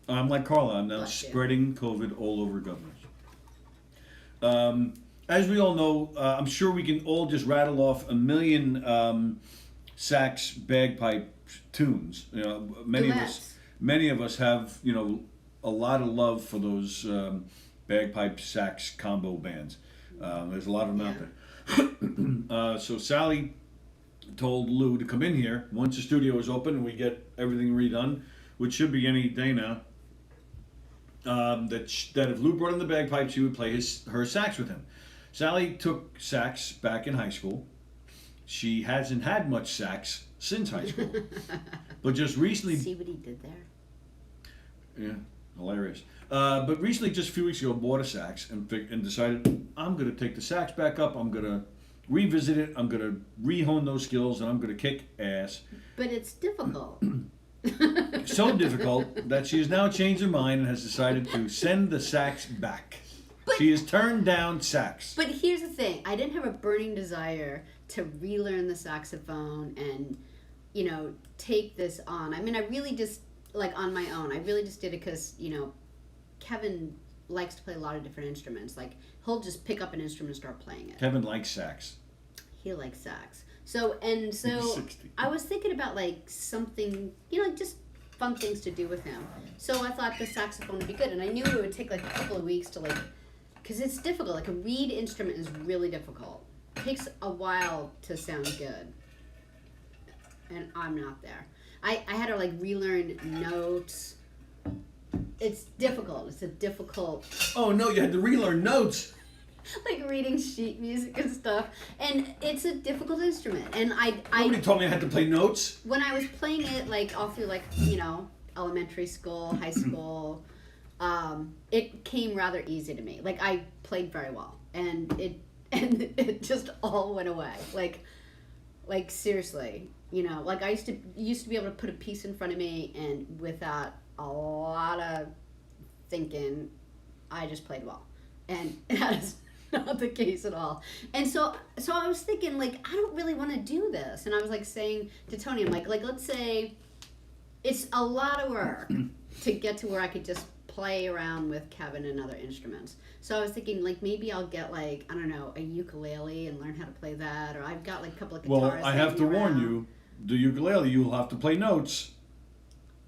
S2: I'm like Carla. I'm now spreading COVID all over governors. As we all know, I'm sure we can all just rattle off a million sax bagpipe tunes. Many of us have a lot of love for those bagpipe sax combo bands. There's a lot of them out there. So Sallie told Lou to come in here once the studio is open and we get everything redone, which should be any day now. That if Lou brought in the bagpipes, she would play her sax with him. Sallie took sax back in high school. She hasn't had much sax since high school, but just recently.
S1: See what he did there?
S2: Yeah, hilarious. But recently, just a few weeks ago, bought a sax and decided I'm going to take the sax back up. I'm going to revisit it. I'm going to re-hone those skills, and I'm going to kick ass.
S1: But it's difficult.
S2: So difficult that she has now changed her mind and has decided to send the sax back. She has turned down sax.
S1: But here's the thing. I didn't have a burning desire to relearn the saxophone and, take this on. I mean, I really just, on my own, I really just did it because, Kevin likes to play a lot of different instruments. Like, he'll just pick up an instrument and start playing it.
S2: Kevin likes sax.
S1: He likes sax. So I was thinking about, something, just fun things to do with him. So I thought the saxophone would be good. And I knew it would take, a couple of weeks to, because it's difficult. Like a reed instrument is really difficult. It takes a while to sound good, and I'm not there. I had to like relearn notes. It's difficult. It's a difficult.
S2: Oh no, you had to relearn notes.
S1: Like reading sheet music and stuff, and it's a difficult instrument. And
S2: Nobody told me I had to play notes.
S1: when I was playing it, like all through like elementary school, high school, it came rather easy to me. Like I played very well, and it just all went away. Like seriously, like I used to be able to put a piece in front of me, and without a lot of thinking, I just played well, and that is not the case at all. And so I was thinking, like, I don't really want to do this. And I was like saying to Tony, I'm like let's say it's a lot of work to get to where I could just play around with Kevin and other instruments. So I was thinking, like, maybe I'll get, like, I don't know, a ukulele and learn how to play that, or I've got like a couple of guitars.
S2: Well, I have to warn you, the ukulele, you'll have to play notes.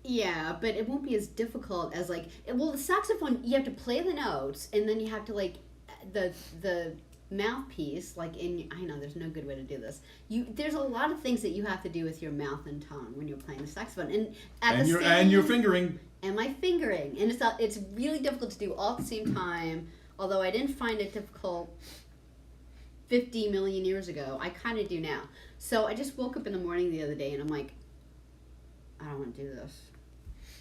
S1: Yeah, but it won't be as difficult as the saxophone, you have to play the notes, and then you have to like the mouthpiece, like I know there's no good way to do this. There's a lot of things that you have to do with your mouth and tongue when you're playing the saxophone, and
S2: your fingering.
S1: And my fingering, and it's really difficult to do all at the same time. Although I didn't find it difficult 50 million years ago, I kind of do now. So I just woke up in the morning the other day, and I'm like, I don't want to do this.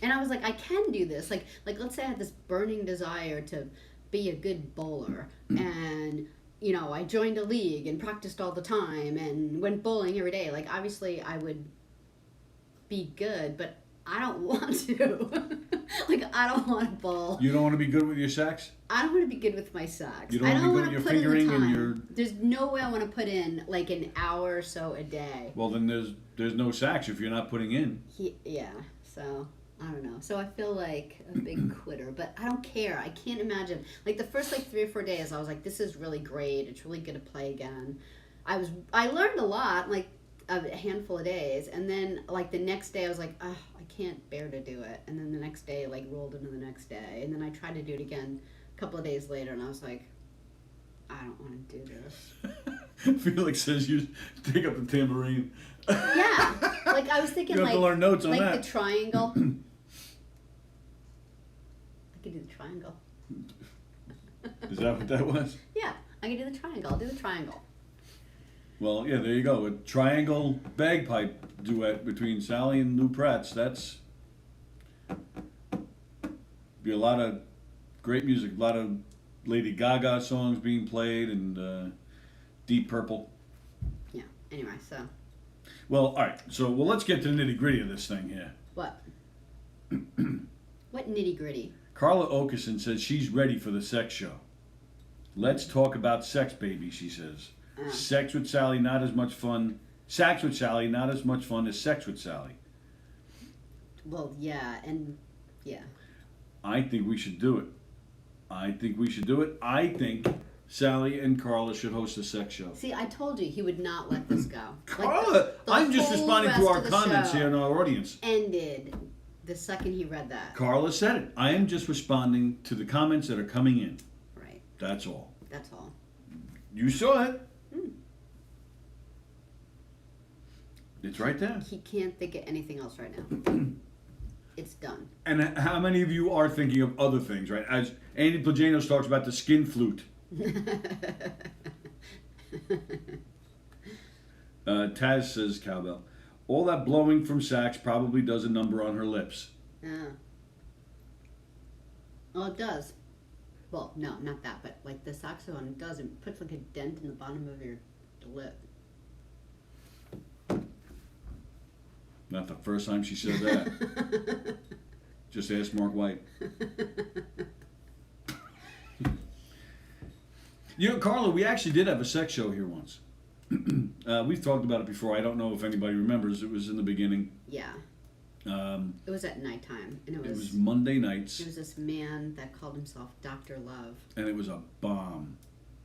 S1: And I was like, I can do this. Like let's say I had this burning desire to be a good bowler, and I joined a league and practiced all the time and went bowling every day. Like obviously I would be good, but I don't want to. Like I don't want to bowl.
S2: You don't want to be good with your sax?
S1: I don't want to be good with my sax.
S2: You don't want to be good with your fingering and your...
S1: There's no way I want to put in like an hour or so a day.
S2: Well, then there's no sax if you're not putting in.
S1: Yeah, so I don't know. So I feel like a big quitter, but I don't care. I can't imagine. Like the first 3 or 4 days, I was like, this is really great. It's really good to play again. I learned a lot, like a handful of days, and then like the next day I was like, oh, I can't bear to do it. And then the next day like rolled into the next day, and then I tried to do it again a couple of days later, and I was like, I don't want to do this.
S2: Felix says you take up the tambourine.
S1: Yeah, like I was thinking,
S2: you have
S1: like
S2: to learn notes on
S1: like
S2: that.
S1: the triangle. I could do the triangle.
S2: Is that what that was?
S1: Yeah, I can do the triangle. I'll do the triangle.
S2: Well, yeah, there you go. A triangle bagpipe duet between Sallie and Lou Pratt's. That's be a lot of great music. A lot of Lady Gaga songs being played, and Deep Purple.
S1: Yeah. Anyway, so.
S2: Well, all right. So, let's get to the nitty gritty of this thing here.
S1: What? What nitty gritty?
S2: Carla Okerson says she's ready for the sex show. Let's talk about sex, baby, she says. Sex with Sallie, not as much fun. Sax with Sallie, not as much fun as sex with Sallie.
S1: Well, yeah, and yeah.
S2: I think we should do it. I think Sallie and Carla should host a sex show.
S1: See, I told you he would not let this go.
S2: Carla,
S1: like
S2: I'm just
S1: whole
S2: responding to
S1: rest
S2: our
S1: of the
S2: comments
S1: show
S2: here in our audience.
S1: Ended the second he read that.
S2: Carla said it. I am just responding to the comments that are coming in.
S1: Right.
S2: That's all.
S1: That's all.
S2: You saw it. It's right there.
S1: He can't think of anything else right now. It's done.
S2: And how many of you are thinking of other things, right? As Andy Plajanos talks about the skin flute. Taz says, cowbell. All that blowing from sax probably does a number on her lips.
S1: Yeah. Well, it does. Well, no, not that, but like the saxophone, it does. It puts like a dent in the bottom of your lip.
S2: Not the first time she said that. Just ask Mark White. Carla, we actually did have a sex show here once. We've talked about it before. I don't know if anybody remembers. It was in the beginning.
S1: Yeah. It was at nighttime, and it was
S2: Monday nights.
S1: It was this man that called himself Dr. Love.
S2: And it was a bomb.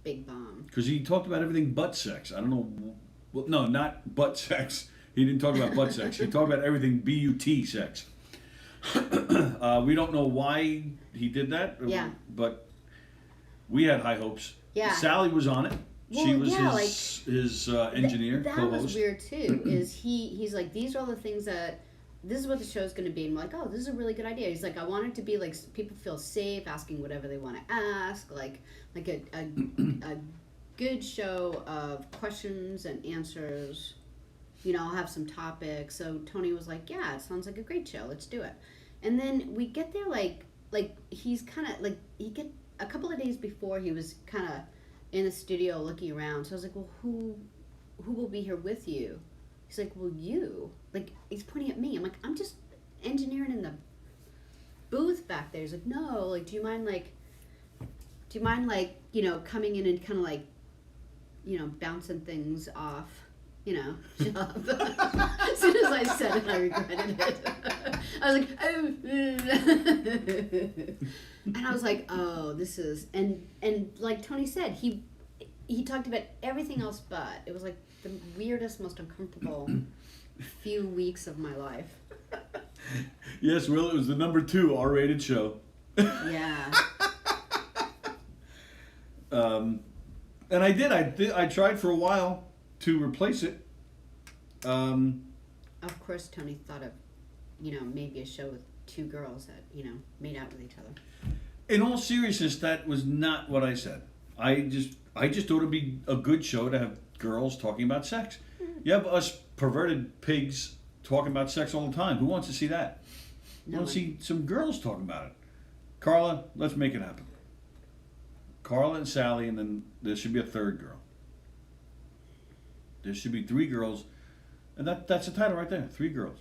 S1: Big bomb.
S2: Because he talked about everything but sex. I don't know. Well, no, not but sex. He didn't talk about butt sex. He talked about everything B-U-T sex. We don't know why he did that.
S1: Yeah.
S2: But We had high hopes.
S1: Yeah.
S2: Sallie was on it. She
S1: Well,
S2: was
S1: yeah,
S2: his engineer,
S1: that
S2: co-host.
S1: was weird too. Is he's like, these are all the things that this is what the show's going to be. And I'm like, oh, this is a really good idea. He's like, I want it to be like people feel safe asking whatever they want to ask, like a good show of questions and answers. You know, I'll have some topics. So Tony was like, yeah, it sounds like a great show. Let's do it. And then we get there like he's kind of like he get a couple of days before he was kind of in the studio looking around. So I was like, well, who will be here with you? He's like, well, you. Like, he's pointing at me. I'm like, I'm just engineering in the booth back there. He's like, no, like, do you mind, you know, coming in and kind of like, you know, bouncing things off, you know, job. As soon as I said it, I regretted it. I was like, oh. And I was like, oh, this is, and like Tony said, he talked about everything else but. It was like the weirdest, most uncomfortable few weeks of my life.
S2: Yes, Will, it was the number 2 R-rated show.
S1: Yeah.
S2: And I tried for a while to replace it.
S1: Of course, Tony thought of, you know, maybe a show with 2 girls that, you know, made out with each other.
S2: In all seriousness, that was not what I said. I just thought it'd be a good show to have girls talking about sex. You have us perverted pigs talking about sex all the time. Who wants to see that?
S1: No
S2: I want to
S1: one.
S2: see some girls talking about it. Carla, let's make it happen. Carla and Sallie, and then there should be a 3rd girl. There should be 3 girls, and that's the title right there. 3 girls.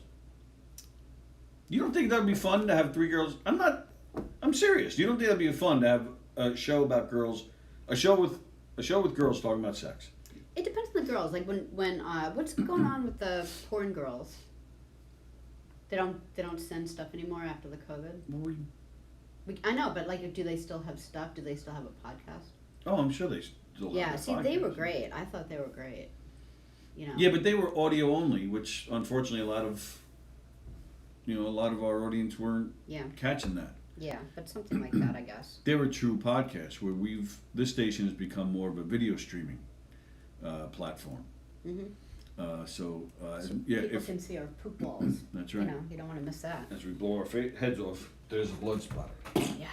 S2: You don't think that would be fun to have 3 girls? I'm serious. You don't think that'd be fun to have a show about girls, a show with girls talking about sex?
S1: It depends on the girls. Like when what's going on with the porn girls? They don't send stuff anymore after the COVID. I know, but like, do they still have stuff? Do they still have a podcast?
S2: Oh, I'm sure they still have
S1: Yeah,
S2: a
S1: see,
S2: podcast.
S1: they were great. I thought they were great. You know.
S2: Yeah, but they were audio only, which unfortunately a lot of our audience weren't
S1: Yeah.
S2: catching that.
S1: Yeah, but something like that, I guess.
S2: They're a true podcast where this station has become more of a video streaming platform.
S1: Mm-hmm.
S2: So
S1: People can see our poop balls.
S2: That's right.
S1: You know, you don't want to miss that.
S2: As we blow our heads off, there's a blood splatter.
S1: Yeah.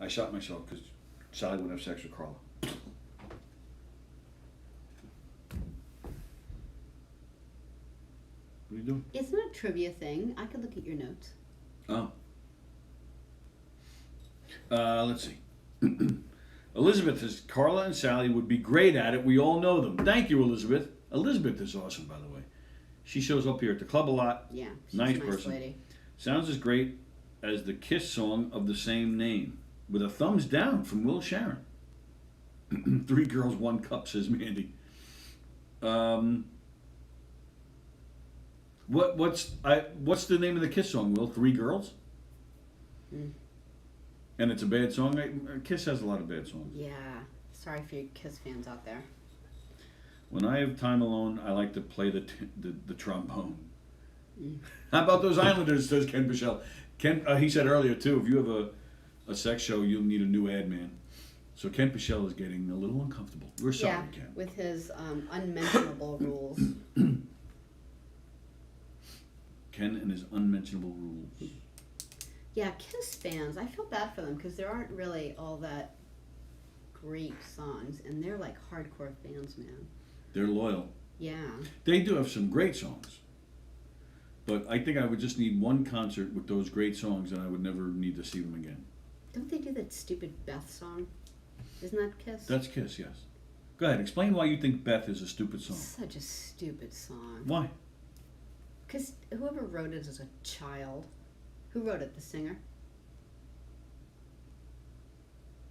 S2: I shot myself because Sallie wouldn't have sex with Carla. What are you doing?
S1: It's not a trivia thing. I could look at your notes.
S2: Oh. Let's see. Elizabeth says Carla and Sallie would be great at it. We all know them. Thank you, Elizabeth. Elizabeth is awesome, by the way. She shows up here at the club a lot.
S1: Yeah, she's
S2: Nice
S1: a nice
S2: person.
S1: lady.
S2: Sounds as great as the Kiss song of the same name. With a thumbs down from Will Sharon. 3 girls, 1 cup, says Mandy. What's the name of the Kiss song, Will? 3 girls?
S1: Mm.
S2: And it's a bad song? Kiss has a lot of bad songs.
S1: Yeah. Sorry for you Kiss fans out there.
S2: When I have time alone, I like to play the trombone.
S1: Mm.
S2: How about those Islanders, says Ken Bichelle. Ken, he said earlier, too, if you have a sex show, you'll need a new ad man. So Ken Bichelle is getting a little uncomfortable. We're sorry,
S1: Yeah,
S2: Ken.
S1: with his unmentionable rules.
S2: Ken and his unmentionable rules.
S1: Yeah, Kiss fans, I feel bad for them because there aren't really all that great songs, and they're like hardcore fans, man.
S2: They're loyal.
S1: Yeah.
S2: They do have some great songs. But I think I would just need one concert with those great songs and I would never need to see them again.
S1: Don't they do that stupid Beth song? Isn't that Kiss?
S2: That's Kiss, yes. Go ahead, explain why you think Beth is a stupid song.
S1: Such a stupid song.
S2: Why?
S1: Because whoever wrote it as a child, who wrote it? The singer?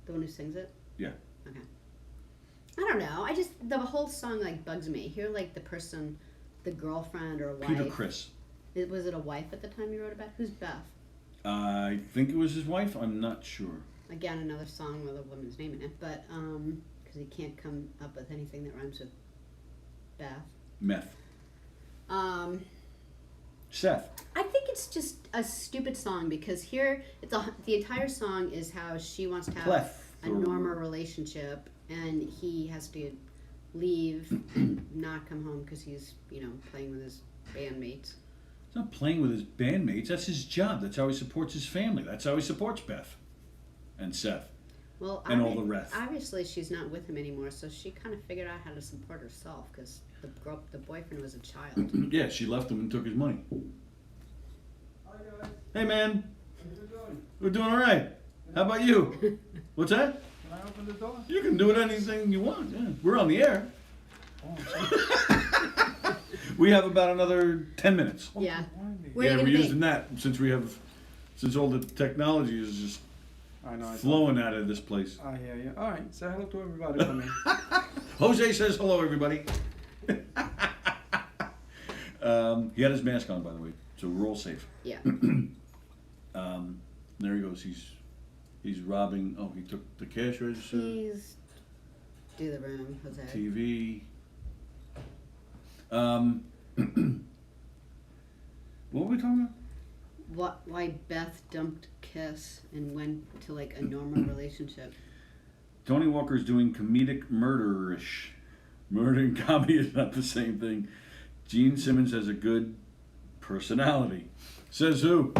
S1: The one who sings it?
S2: Yeah.
S1: Okay. I don't know. The whole song like bugs me. Hear like the person, the girlfriend or wife.
S2: Peter Criss.
S1: Was it a wife at the time you wrote about? Who's Beth?
S2: I think it was his wife. I'm not sure.
S1: Again, another song with a woman's name in it, but because he can't come up with anything that rhymes with Beth.
S2: Meth. Seth.
S1: I think it's just a stupid song because here the entire song is how she wants to have a normal relationship, and he has to leave and not come home because he's playing with his bandmates.
S2: He's not playing with his bandmates. That's his job. That's how he supports his family. That's how he supports Beth and Seth.
S1: Well,
S2: and all the rest.
S1: Obviously, she's not with him anymore, so she kind of figured out how to support herself because the boyfriend was a child.
S2: Yeah, she left him and took his money.
S3: Hi guys.
S2: Hey man,
S3: How you doing?
S2: we're doing all right. How about you? What's that?
S3: Can I open the door?
S2: You can do it anything you want. Yeah, we're on the air.
S3: Oh,
S2: We have about another 10 minutes.
S1: Yeah.
S3: blimey.
S1: Where are you
S2: we're
S1: gonna be?
S2: using that since all the technology is just
S3: I know.
S2: flowing out of this place.
S3: I hear you. All right. Say hello to everybody for me.
S2: Jose says hello, everybody. He had his mask on, by the way, so we're all safe.
S1: Yeah.
S2: There he goes. He's robbing. Oh, he took the cash register.
S1: Please do the room, Jose.
S2: TV. What were we talking about?
S1: Why Beth dumped Kiss and went to like a normal relationship.
S2: Tony Walker's doing comedic murder-ish. Murder and comedy is not the same thing. Gene Simmons has a good personality. Says who?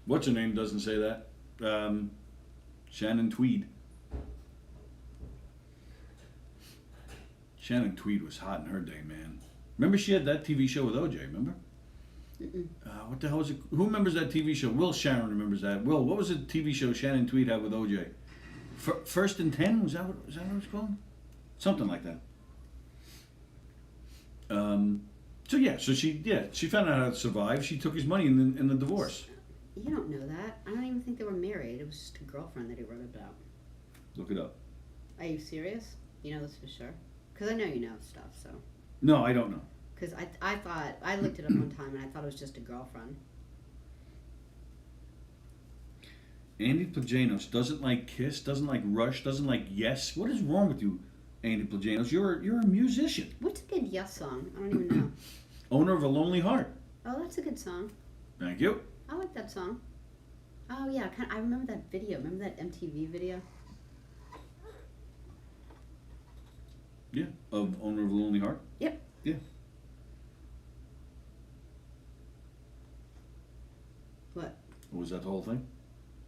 S2: What's her name doesn't say that. Shannon Tweed. Shannon Tweed was hot in her day, man. Remember she had that TV show with OJ, remember? What the hell was it? Who remembers that TV show? Will Sharon remembers that. Will, what was the TV show Shannon Tweed had with OJ? First and 10? Was that what it was called? Something like that. So she found out how to survive. She took his money in the divorce.
S1: You don't know that. I don't even think they were married. It was just a girlfriend that he wrote about.
S2: Look it up.
S1: Are you serious? You know this for sure? Because I know you know stuff, so.
S2: No, I don't know.
S1: Because I thought, I looked it up one time and I thought it was just a girlfriend.
S2: Andy Plajanos doesn't like Kiss, doesn't like Rush, doesn't like Yes. What is wrong with you, Andy Plajanos? You're a musician.
S1: What's a good Yes song? I don't even know.
S2: Owner of a Lonely Heart.
S1: Oh, that's a good song.
S2: Thank you.
S1: I like that song. Oh yeah, I remember that video. Remember that MTV video?
S2: Yeah, of Owner of a Lonely Heart.
S1: Yep.
S2: Yeah.
S1: What?
S2: Was that the whole thing?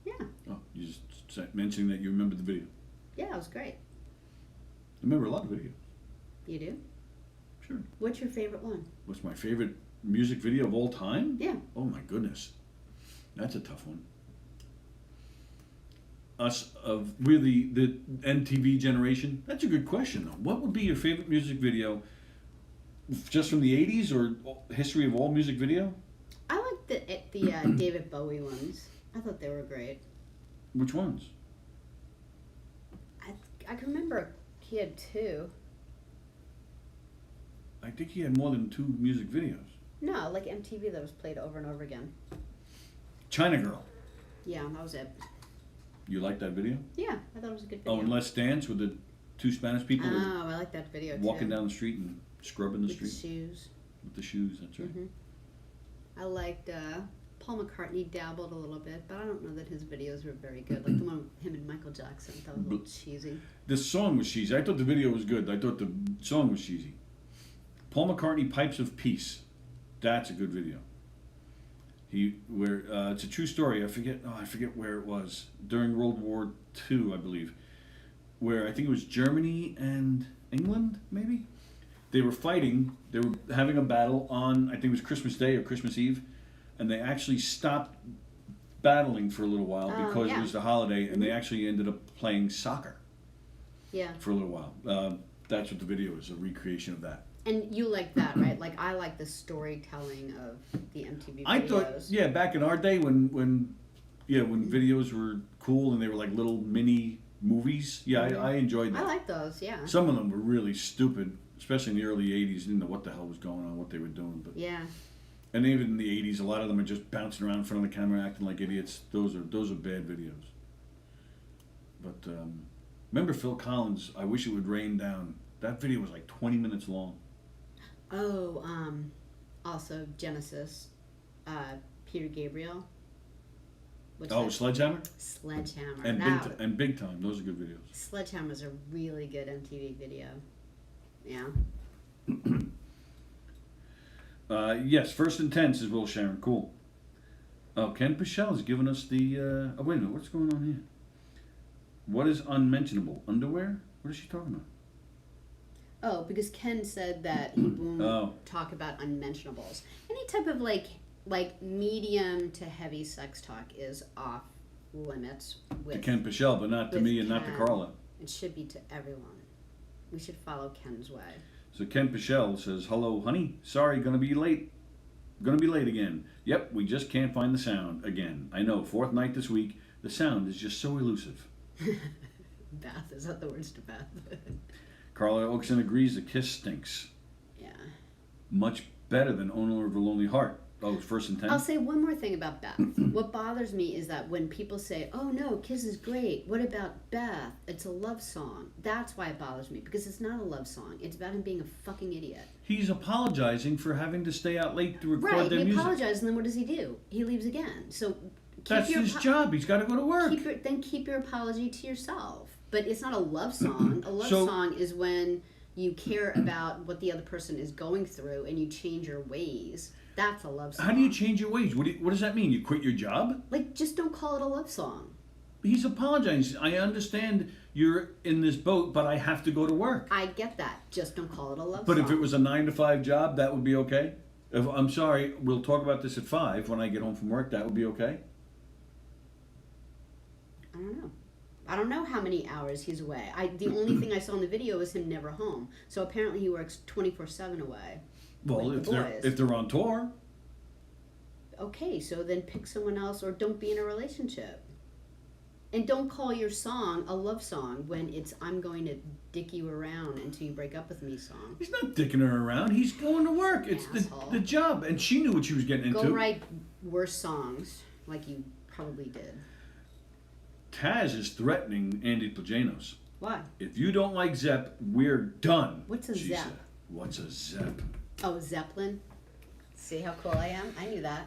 S1: Yeah.
S2: Oh, you just mentioning that you remember the video.
S1: Yeah, it was great.
S2: I remember a lot of videos.
S1: You do?
S2: Sure.
S1: What's your favorite one?
S2: What's my favorite music video of all time?
S1: Yeah.
S2: Oh my goodness. That's a tough one. We're the MTV generation. That's a good question though. What would be your favorite music video? Just from the 80s or history of all music video?
S1: I like the David Bowie ones. I thought they were great.
S2: Which ones?
S1: I can remember he had two.
S2: I think he had more than 2 music videos.
S1: No, like MTV that was played over and over again.
S2: China Girl.
S1: Yeah, that was it.
S2: You like that video?
S1: Yeah, I thought it was a good video.
S2: Oh, and Let's Dance with the 2 Spanish people
S1: Oh, I like that video too.
S2: walking down the street and scrubbing the
S1: with
S2: street
S1: the shoes.
S2: with the shoes. That's right.
S1: hmm I liked Paul McCartney dabbled a little bit, but I don't know that his videos were very good. Like the one with him and Michael Jackson, I thought was a little cheesy.
S2: The song was cheesy. I thought the video was good. I thought the song was cheesy. Paul McCartney, Pipes of Peace. That's a good video. It's a true story. I forget where it was during World War II, I believe, where I think it was Germany and England, maybe. They were fighting. They were having a battle on, I think it was Christmas Day or Christmas Eve, and they actually stopped battling for a little while
S1: Oh,
S2: because
S1: yeah.
S2: it was the holiday, and they actually ended up playing soccer
S1: Yeah.
S2: for a little while. That's what the video is, a recreation of that.
S1: And you like that, right? Like I like the storytelling of the MTV videos.
S2: I thought, back in our day when videos were cool and they were like little mini movies. Yeah, I enjoyed that.
S1: I like those, yeah.
S2: Some of them were really stupid, especially in the early '80s. Didn't know what the hell was going on, what they were doing. But
S1: Yeah.
S2: and even in the '80s, a lot of them are just bouncing around in front of the camera, acting like idiots. Those are bad videos. But remember Phil Collins? I Wish It Would Rain Down. That video was like 20 minutes long.
S1: Oh, also Genesis. Peter Gabriel. What's
S2: Oh,
S1: that?
S2: Sledgehammer
S1: Sledgehammer.
S2: and
S1: Now,
S2: Big Time. Those are good videos.
S1: Sledgehammer's a really good MTV video. Yeah.
S2: Yes, First and 10, says Will Sharon. Cool. Oh, Ken Pichelle has given us the. Oh, wait a minute. What's going on here? What is unmentionable? Underwear? What is she talking about?
S1: Oh, because Ken said that he won't talk about unmentionables. Any type of like medium to heavy sex talk is off limits with
S2: To Ken Pichelle, but not to
S1: with
S2: me and not to
S1: Ken.
S2: Carla.
S1: It should be to everyone. We should follow Ken's way.
S2: So Ken Pichelle says, "Hello, honey. Sorry, gonna be late. Gonna be late again. Yep, we just can't find the sound again. I know, fourth night this week. The sound is just so elusive."
S1: Beth, is that the words to Beth?
S2: Carla Oakson agrees the kiss stinks.
S1: Yeah.
S2: Much better than Owner of a Lonely Heart. Oh, First and 10?
S1: I'll say one more thing about Beth. What bothers me is that when people say, "Oh no, Kiss is great. What about Beth? It's a love song." That's why it bothers me, because it's not a love song. It's about him being a fucking idiot.
S2: He's apologizing for having to stay out late to record
S1: Right,
S2: their
S1: he
S2: music.
S1: apologizes, and then what does he do? He leaves again. So
S2: That's his job. He's got to go to work.
S1: keep your apology to yourself. But it's not a love song. A love
S2: So-
S1: song is when you care about what the other person is going through and you change your ways. That's a love song.
S2: How do you change your ways? What does that mean? You quit your job?
S1: Like, just don't call it a love song.
S2: He's apologizing. I understand you're in this boat, but I have to go to work.
S1: I get that. Just don't call it a love
S2: But
S1: song.
S2: if it was a 9 to 5 job, that would be okay? If I'm sorry, we'll talk about this at 5 when I get home from work, that would be okay?
S1: I don't know. I don't know how many hours he's away. The only thing I saw in the video was him never home. So apparently he works 24/7 away.
S2: Well,
S1: With
S2: if
S1: the boys.
S2: they're on tour,
S1: Okay, so then pick someone else or don't be in a relationship. And don't call your song a love song when it's "I'm going to dick you around until you break up with me" song.
S2: he's not dicking her around. He's going to work. It's
S1: Asshole.
S2: the job, and she knew what she was getting into.
S1: Go write worse songs like you probably did.
S2: Taz is threatening Andy Plajanos.
S1: Why?
S2: If you don't like Zepp, we're done.
S1: What's a
S2: she
S1: Zepp?
S2: said. What's a Zepp?
S1: Oh, Zeppelin. See how cool I am? I knew that.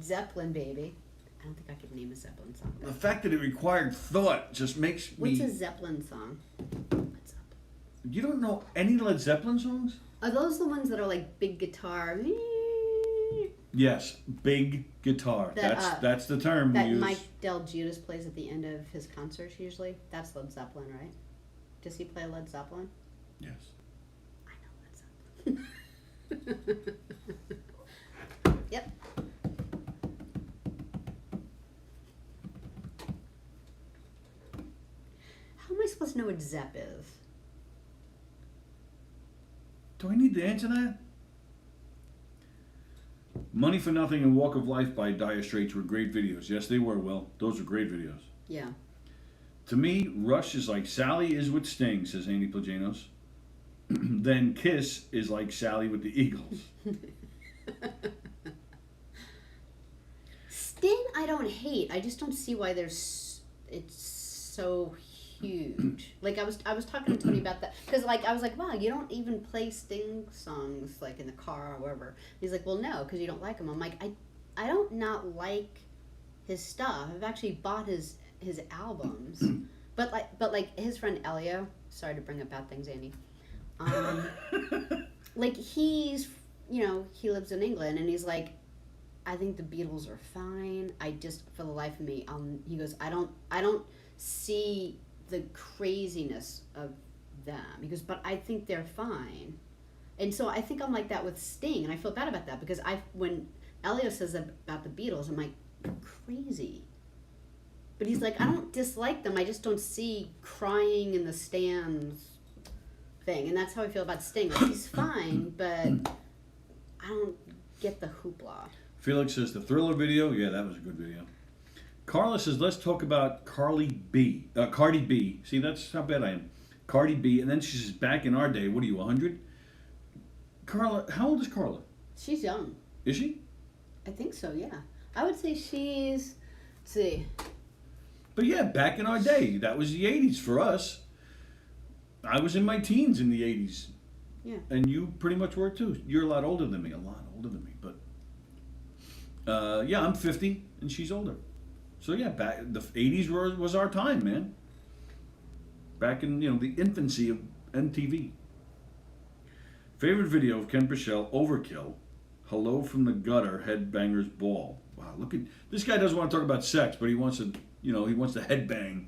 S1: Zeppelin, baby. I don't think I could name a Zeppelin song.
S2: The fact that it required thought just makes
S1: What's
S2: me.
S1: a Zeppelin song? What's up?
S2: You don't know any Led Zeppelin songs?
S1: Are those the ones that are like big guitar?
S2: Yes, big guitar.
S1: That,
S2: That's the term we
S1: That
S2: use.
S1: Mike Del Giudice plays at the end of his concerts usually. That's Led Zeppelin, right? Does he play Led Zeppelin?
S2: Yes.
S1: I know Led Zeppelin. Yep. How am I supposed to know what Zepp is?
S2: Do I need to answer that? Money for Nothing and Walk of Life by Dire Straits were great videos. Yes, they were, Will. Those were great videos.
S1: Yeah.
S2: To me, Rush is like Sallie is with Sting, says Andy Plajanos. Then Kiss is like Sallie with the Eagles.
S1: Sting, I don't hate. I just don't see why it's so huge. Like I was talking to Tony about that because I was like, wow, you don't even play Sting songs like in the car or wherever. He's like, well, no, because you don't like him. I'm like, I don't not like his stuff. I've actually bought his albums, but like his friend Elio. Sorry to bring up bad things, Andy. Like he's he lives in England and he's like, I think the Beatles are fine. I just, for the life of me, he goes, I don't see the craziness of them. He goes, but I think they're fine. And so I think I'm like that with Sting, and I feel bad about that because when Elio says about the Beatles, I'm like, you're crazy. But he's like, I don't dislike them. I just don't see crying in the stands thing, and that's how I feel about Sting. Like, he's fine, but I don't get the hoopla.
S2: Felix says the Thriller video. Yeah, that was a good video. Carla says, let's talk about Cardi B. See, that's how bad I am. Cardi B. And then she says, back in our day, what are you, 100? Carla, how old is Carla?
S1: She's young.
S2: Is she?
S1: I think so, yeah. I would say she's, let's see.
S2: But yeah, back in our day, that was the 80s for us. I was in my teens in the 80s.
S1: Yeah.
S2: And you pretty much were too. You're a lot older than me, but Yeah, I'm 50 and she's older. So yeah, back the 80s was our time, man. Back in the infancy of MTV. Favorite video of Ken Pichelle, Overkill, Hello from the Gutter, Headbanger's Ball. Wow, look at this guy doesn't want to talk about sex, but he wants to headbang.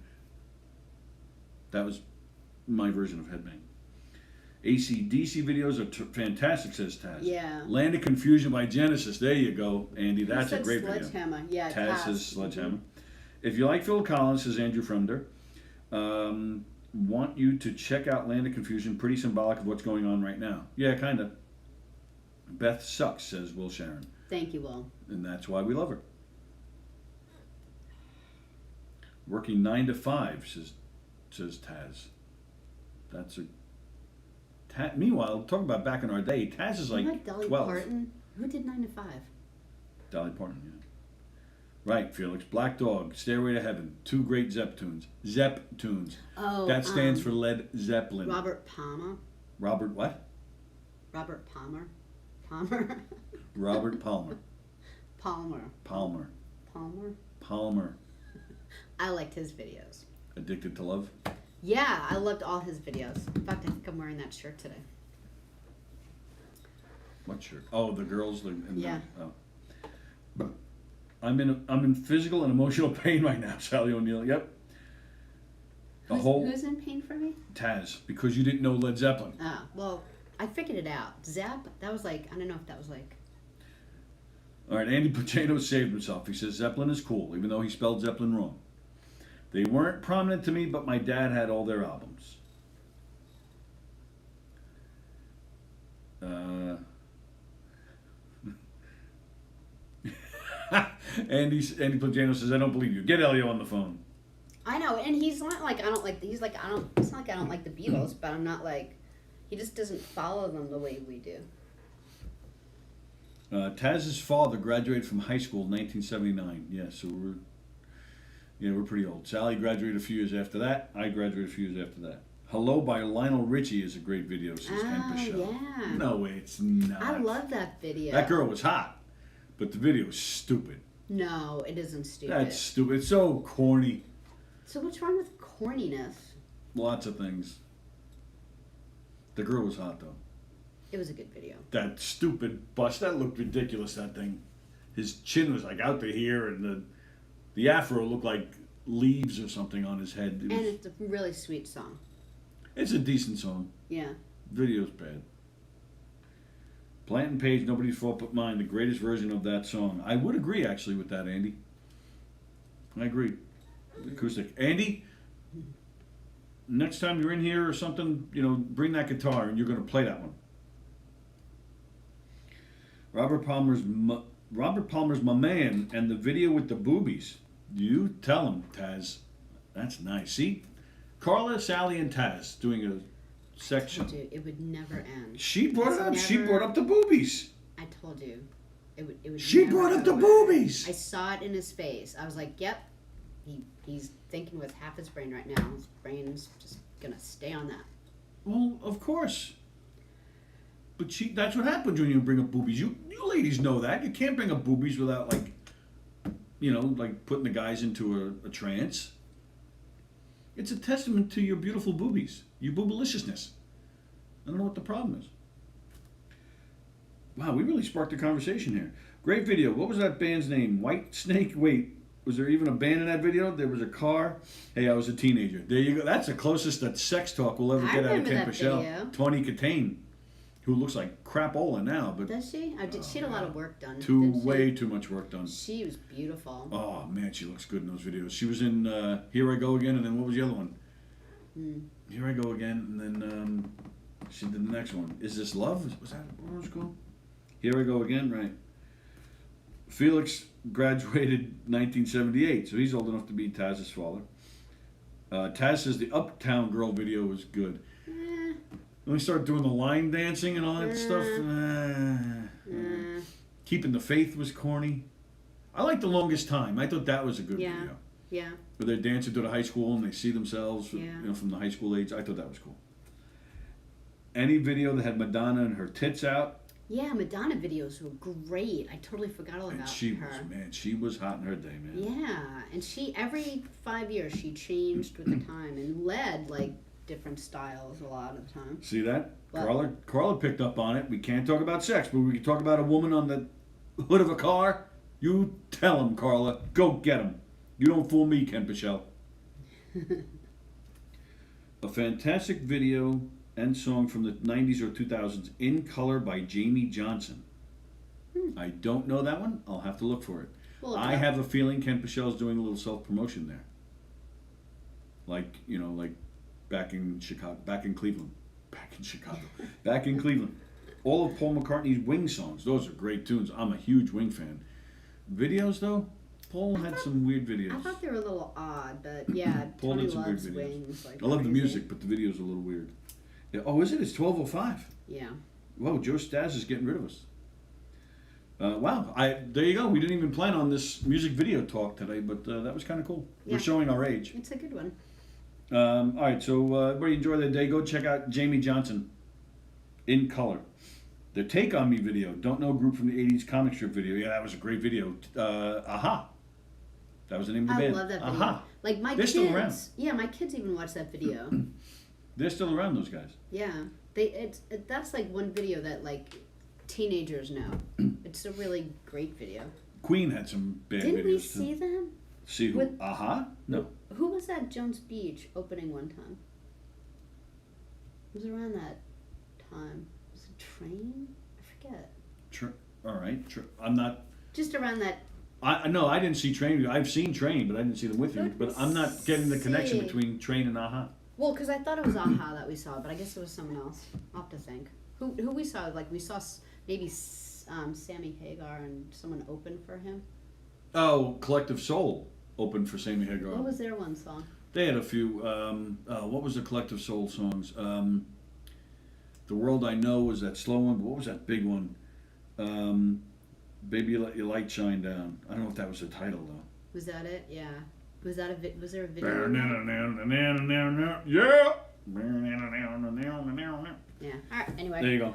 S2: That was my version of headbang. AC/DC videos are fantastic, says Taz.
S1: Yeah.
S2: Land of Confusion by Genesis. There you go, Andy. That's a great video.
S1: Sledgehammer. Yeah,
S2: Taz says Sledgehammer. If you like Phil Collins, says Andrew Fremder, want you to check out Land of Confusion. Pretty symbolic of what's going on right now. Yeah, kind of. Beth sucks, says Will Sharon.
S1: Thank you, Will.
S2: And that's why we love her. Working 9 to 5, says Taz. That's a... Meanwhile, talking about back in our day, Taz is like
S1: Dolly
S2: 12.
S1: Parton? Who did 9 to 5?
S2: Dolly Parton, yeah. Right, Felix. Black Dog, Stairway to Heaven. 2 great Zepp tunes. Zepp tunes.
S1: Oh,
S2: that stands for Led Zeppelin.
S1: Robert Palmer.
S2: Robert what?
S1: Robert Palmer. Palmer.
S2: Robert Palmer.
S1: Palmer.
S2: Palmer.
S1: Palmer.
S2: Palmer.
S1: I liked his videos.
S2: Addicted to Love?
S1: Yeah, I loved all his videos. In fact, I think I'm wearing that shirt today.
S2: What shirt? Oh, the girls.
S1: Yeah.
S2: Oh. I'm in physical and emotional pain right now, Sally O'Neill. Yep.
S1: Who's in pain for me?
S2: Taz, because you didn't know Led Zeppelin.
S1: Ah, well, I figured it out. Zepp, that was like, I don't know if that was like...
S2: All right, Andy Pacino saved himself. He says Zeppelin is cool, even though he spelled Zeppelin wrong. They weren't prominent to me, but my dad had all their albums. Andy Pacino says, I don't believe you. Get Elio on the phone.
S1: I know, and he's not like, it's not like I don't like the Beatles, but I'm not like, he just doesn't follow them the way we do.
S2: Taz's father graduated from high school in 1979. Yeah, so we're pretty old. Sallie graduated a few years after that. I graduated a few years after that. Hello by Lionel Richie is a great video, says Ken Pichelle.
S1: Yeah.
S2: No, it's not.
S1: I love that video.
S2: That girl was hot, but the video is stupid.
S1: No, it isn't stupid.
S2: That's stupid. It's so corny.
S1: So what's wrong with corniness?
S2: Lots of things. The girl was hot, though.
S1: It was a good video.
S2: That stupid bust, that looked ridiculous, that thing. His chin was like out to here, and the afro looked like leaves or something on his head.
S1: And it's a really sweet song.
S2: It's a decent song.
S1: Yeah.
S2: Video's bad. Plant and Page, Nobody's Fault But Mine, the greatest version of that song. I would agree, actually, with that, Andy. I agree. Acoustic. Andy, next time you're in here or something, bring that guitar and you're going to play that one. Robert Palmer's my man, and the video with the boobies. You tell him, Taz. That's nice. See? Carla, Sallie, and Taz doing a section.
S1: I told you, it would never end.
S2: She brought it up. She brought up the boobies.
S1: I told you. It would
S2: She
S1: never
S2: brought up the
S1: end.
S2: boobies.
S1: I saw it in his face. I was like, yep. He's thinking with half his brain right now. His brain's just going to stay on that.
S2: Well, of course. But that's what happens when you bring up boobies. You ladies know that. You can't bring up boobies without, like putting the guys into a trance. It's a testament to your beautiful boobies, your boobaliciousness. I don't know what the problem is. Wow, we really sparked a conversation here. Great video. What was that band's name? White Snake? Wait, was there even a band in that video? There was a car. Hey, I was a teenager. There you go. That's the closest that sex talk will ever get out of Ken Pichelle. Tawny Katane, who looks like crapola now, but
S1: does she? She had a lot of work done.
S2: Way too much work done.
S1: She was beautiful.
S2: Oh man, she looks good in those videos. She was in Here I Go Again, and then what was the other one? Here I Go Again, and then she did the next one. Is This Love? Was that what it was called? Here I Go Again, right? Felix graduated 1978, so he's old enough to be Taz's father. Taz says the Uptown Girl video was good. When we start doing the line dancing and all that stuff, Keeping the Faith was corny. I like The Longest Time. I thought that was a good video.
S1: Yeah.
S2: Where they're dancing to the high school and they see themselves from the high school age. I thought that was cool. Any video that had Madonna and her tits out,
S1: Yeah, Madonna videos were great. I totally forgot all
S2: And
S1: about
S2: she
S1: her.
S2: was, man, she was hot in her day, man.
S1: Yeah, and she every 5 years she changed with the time and led like different styles a lot of the time.
S2: See that?
S1: What?
S2: Carla picked up on it. We can't talk about sex, but we can talk about a woman on the hood of a car. You tell him, Carla. Go get him. You don't fool me, Ken Pichelle. A fantastic video and song from the 90s or 2000s, In Color by Jamie Johnson. I don't know that one. I'll have to look for it.
S1: Well,
S2: I have a feeling Ken Pichelle's doing a little self-promotion there. Like, like back in Chicago, back in Cleveland. Back in Cleveland. All of Paul McCartney's Wing songs, those are great tunes. I'm a huge Wing fan. Videos, though, Paul had some weird videos.
S1: I thought they were a little odd, but yeah,
S2: Paul
S1: Tony
S2: did some weird
S1: loves
S2: videos.
S1: Wings. Like
S2: I love the
S1: crazy.
S2: music, but the video's a little weird. Yeah. Oh, is it? It's 12:05.
S1: Yeah.
S2: Whoa, Joe Stas is getting rid of us. Wow, there you go. We didn't even plan on this music video talk today, but that was kind of cool.
S1: Yeah.
S2: We're showing our age.
S1: It's a good one.
S2: All right, so everybody enjoy their day. Go check out Jamie Johnson, In Color. The Take On Me video, don't know group from the 80s comic strip video. Yeah, that was a great video. Aha. That was the name of the
S1: I
S2: band.
S1: love that video.
S2: Aha.
S1: Like my
S2: They're
S1: kids.
S2: still around.
S1: Yeah, my kids even watch that video.
S2: They're still around, those guys.
S1: Yeah, that's like one video that like teenagers know. It's a really great video.
S2: Queen had some bad
S1: Didn't
S2: videos
S1: we
S2: too.
S1: see them?
S2: See who?
S1: With-
S2: Aha? No.
S1: Who was that Jones Beach opening one time? It was around that time. Was it Train? I forget.
S2: All right. I'm not.
S1: Just around that.
S2: No, I didn't see Train. I've seen Train, but I didn't see them with you.
S1: Let
S2: But
S1: me
S2: I'm not getting the connection
S1: see.
S2: between Train and Aha.
S1: Well, because I thought it was Aha that we saw, but I guess it was someone else. I'll have to think. Who we saw? Like we saw maybe Sammy Hagar and someone open for him.
S2: Oh, Collective Soul opened for Sammy Hagar.
S1: What was their one song?
S2: They had a few. What was the Collective Soul songs? The World I Know was that slow one. But what was that big one? Baby, Let Your Light Shine Down. I don't know if that was the title though.
S1: Was that it? Yeah. Was that was there a video?
S2: Yeah.
S1: Yeah. All right. Anyway.
S2: There you go.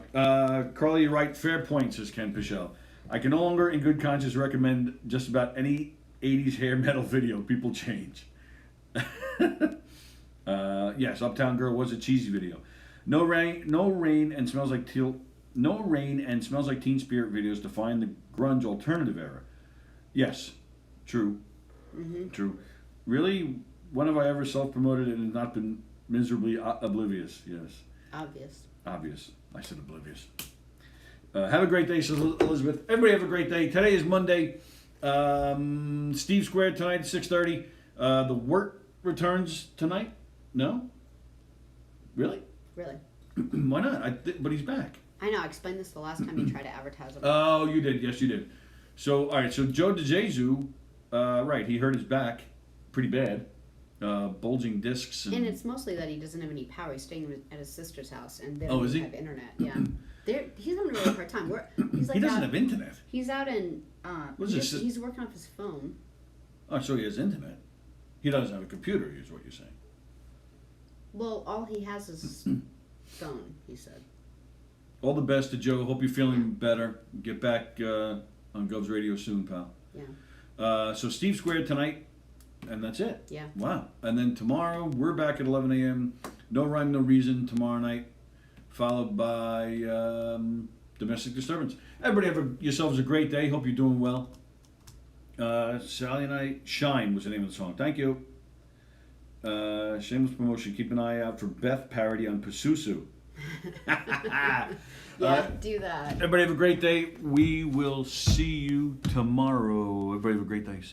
S2: Carly, you're right. Fair point, says Ken Pichelle. I can no longer, in good conscience, recommend just about any 80s hair metal video. People change. Yes, Uptown Girl was a cheesy video. No rain and smells like Teen Spirit videos define the grunge alternative era. Yes, true.
S1: Mm-hmm.
S2: True. Really, when have I ever self-promoted and not been miserably oblivious? Yes. Obvious. I said oblivious. Have a great day, says Elizabeth. Everybody have a great day. Today is Monday. Steve Square tonight at 6:30. The Wirt returns tonight. No? Really?
S1: Really.
S2: Why not? But he's back.
S1: I know. I explained this the last time you tried to advertise it.
S2: Oh, you did. Yes, you did. So, all right. So Joe DeJesu, right? He hurt his back pretty bad. Bulging discs.
S1: And it's mostly that he doesn't have any power. He's staying at his sister's house, and they
S2: Oh,
S1: don't
S2: is he?
S1: have internet. Yeah. He's having a really hard time. He's like
S2: He doesn't
S1: out,
S2: have internet.
S1: He's out in.
S2: What's this?
S1: He's working off his phone.
S2: Oh, so he has internet. He doesn't have a computer, is what you're saying.
S1: Well, all he has is phone. He said.
S2: All the best to Joe. Hope you're feeling better. Get back on Gov's Radio soon, pal.
S1: Yeah.
S2: So Steve Square tonight, and that's it.
S1: Yeah.
S2: Wow. And then tomorrow, we're back at 11 a.m. No Rhyme, No Reason tomorrow night, followed by Domestic Disturbance. Everybody have yourselves a great day. Hope you're doing well. Sallie and I, Shine was the name of the song. Thank you. Shameless promotion. Keep an eye out for Beth parody on Pasusu.
S1: Yeah, do that.
S2: Everybody have a great day. We will see you tomorrow. Everybody have a great day.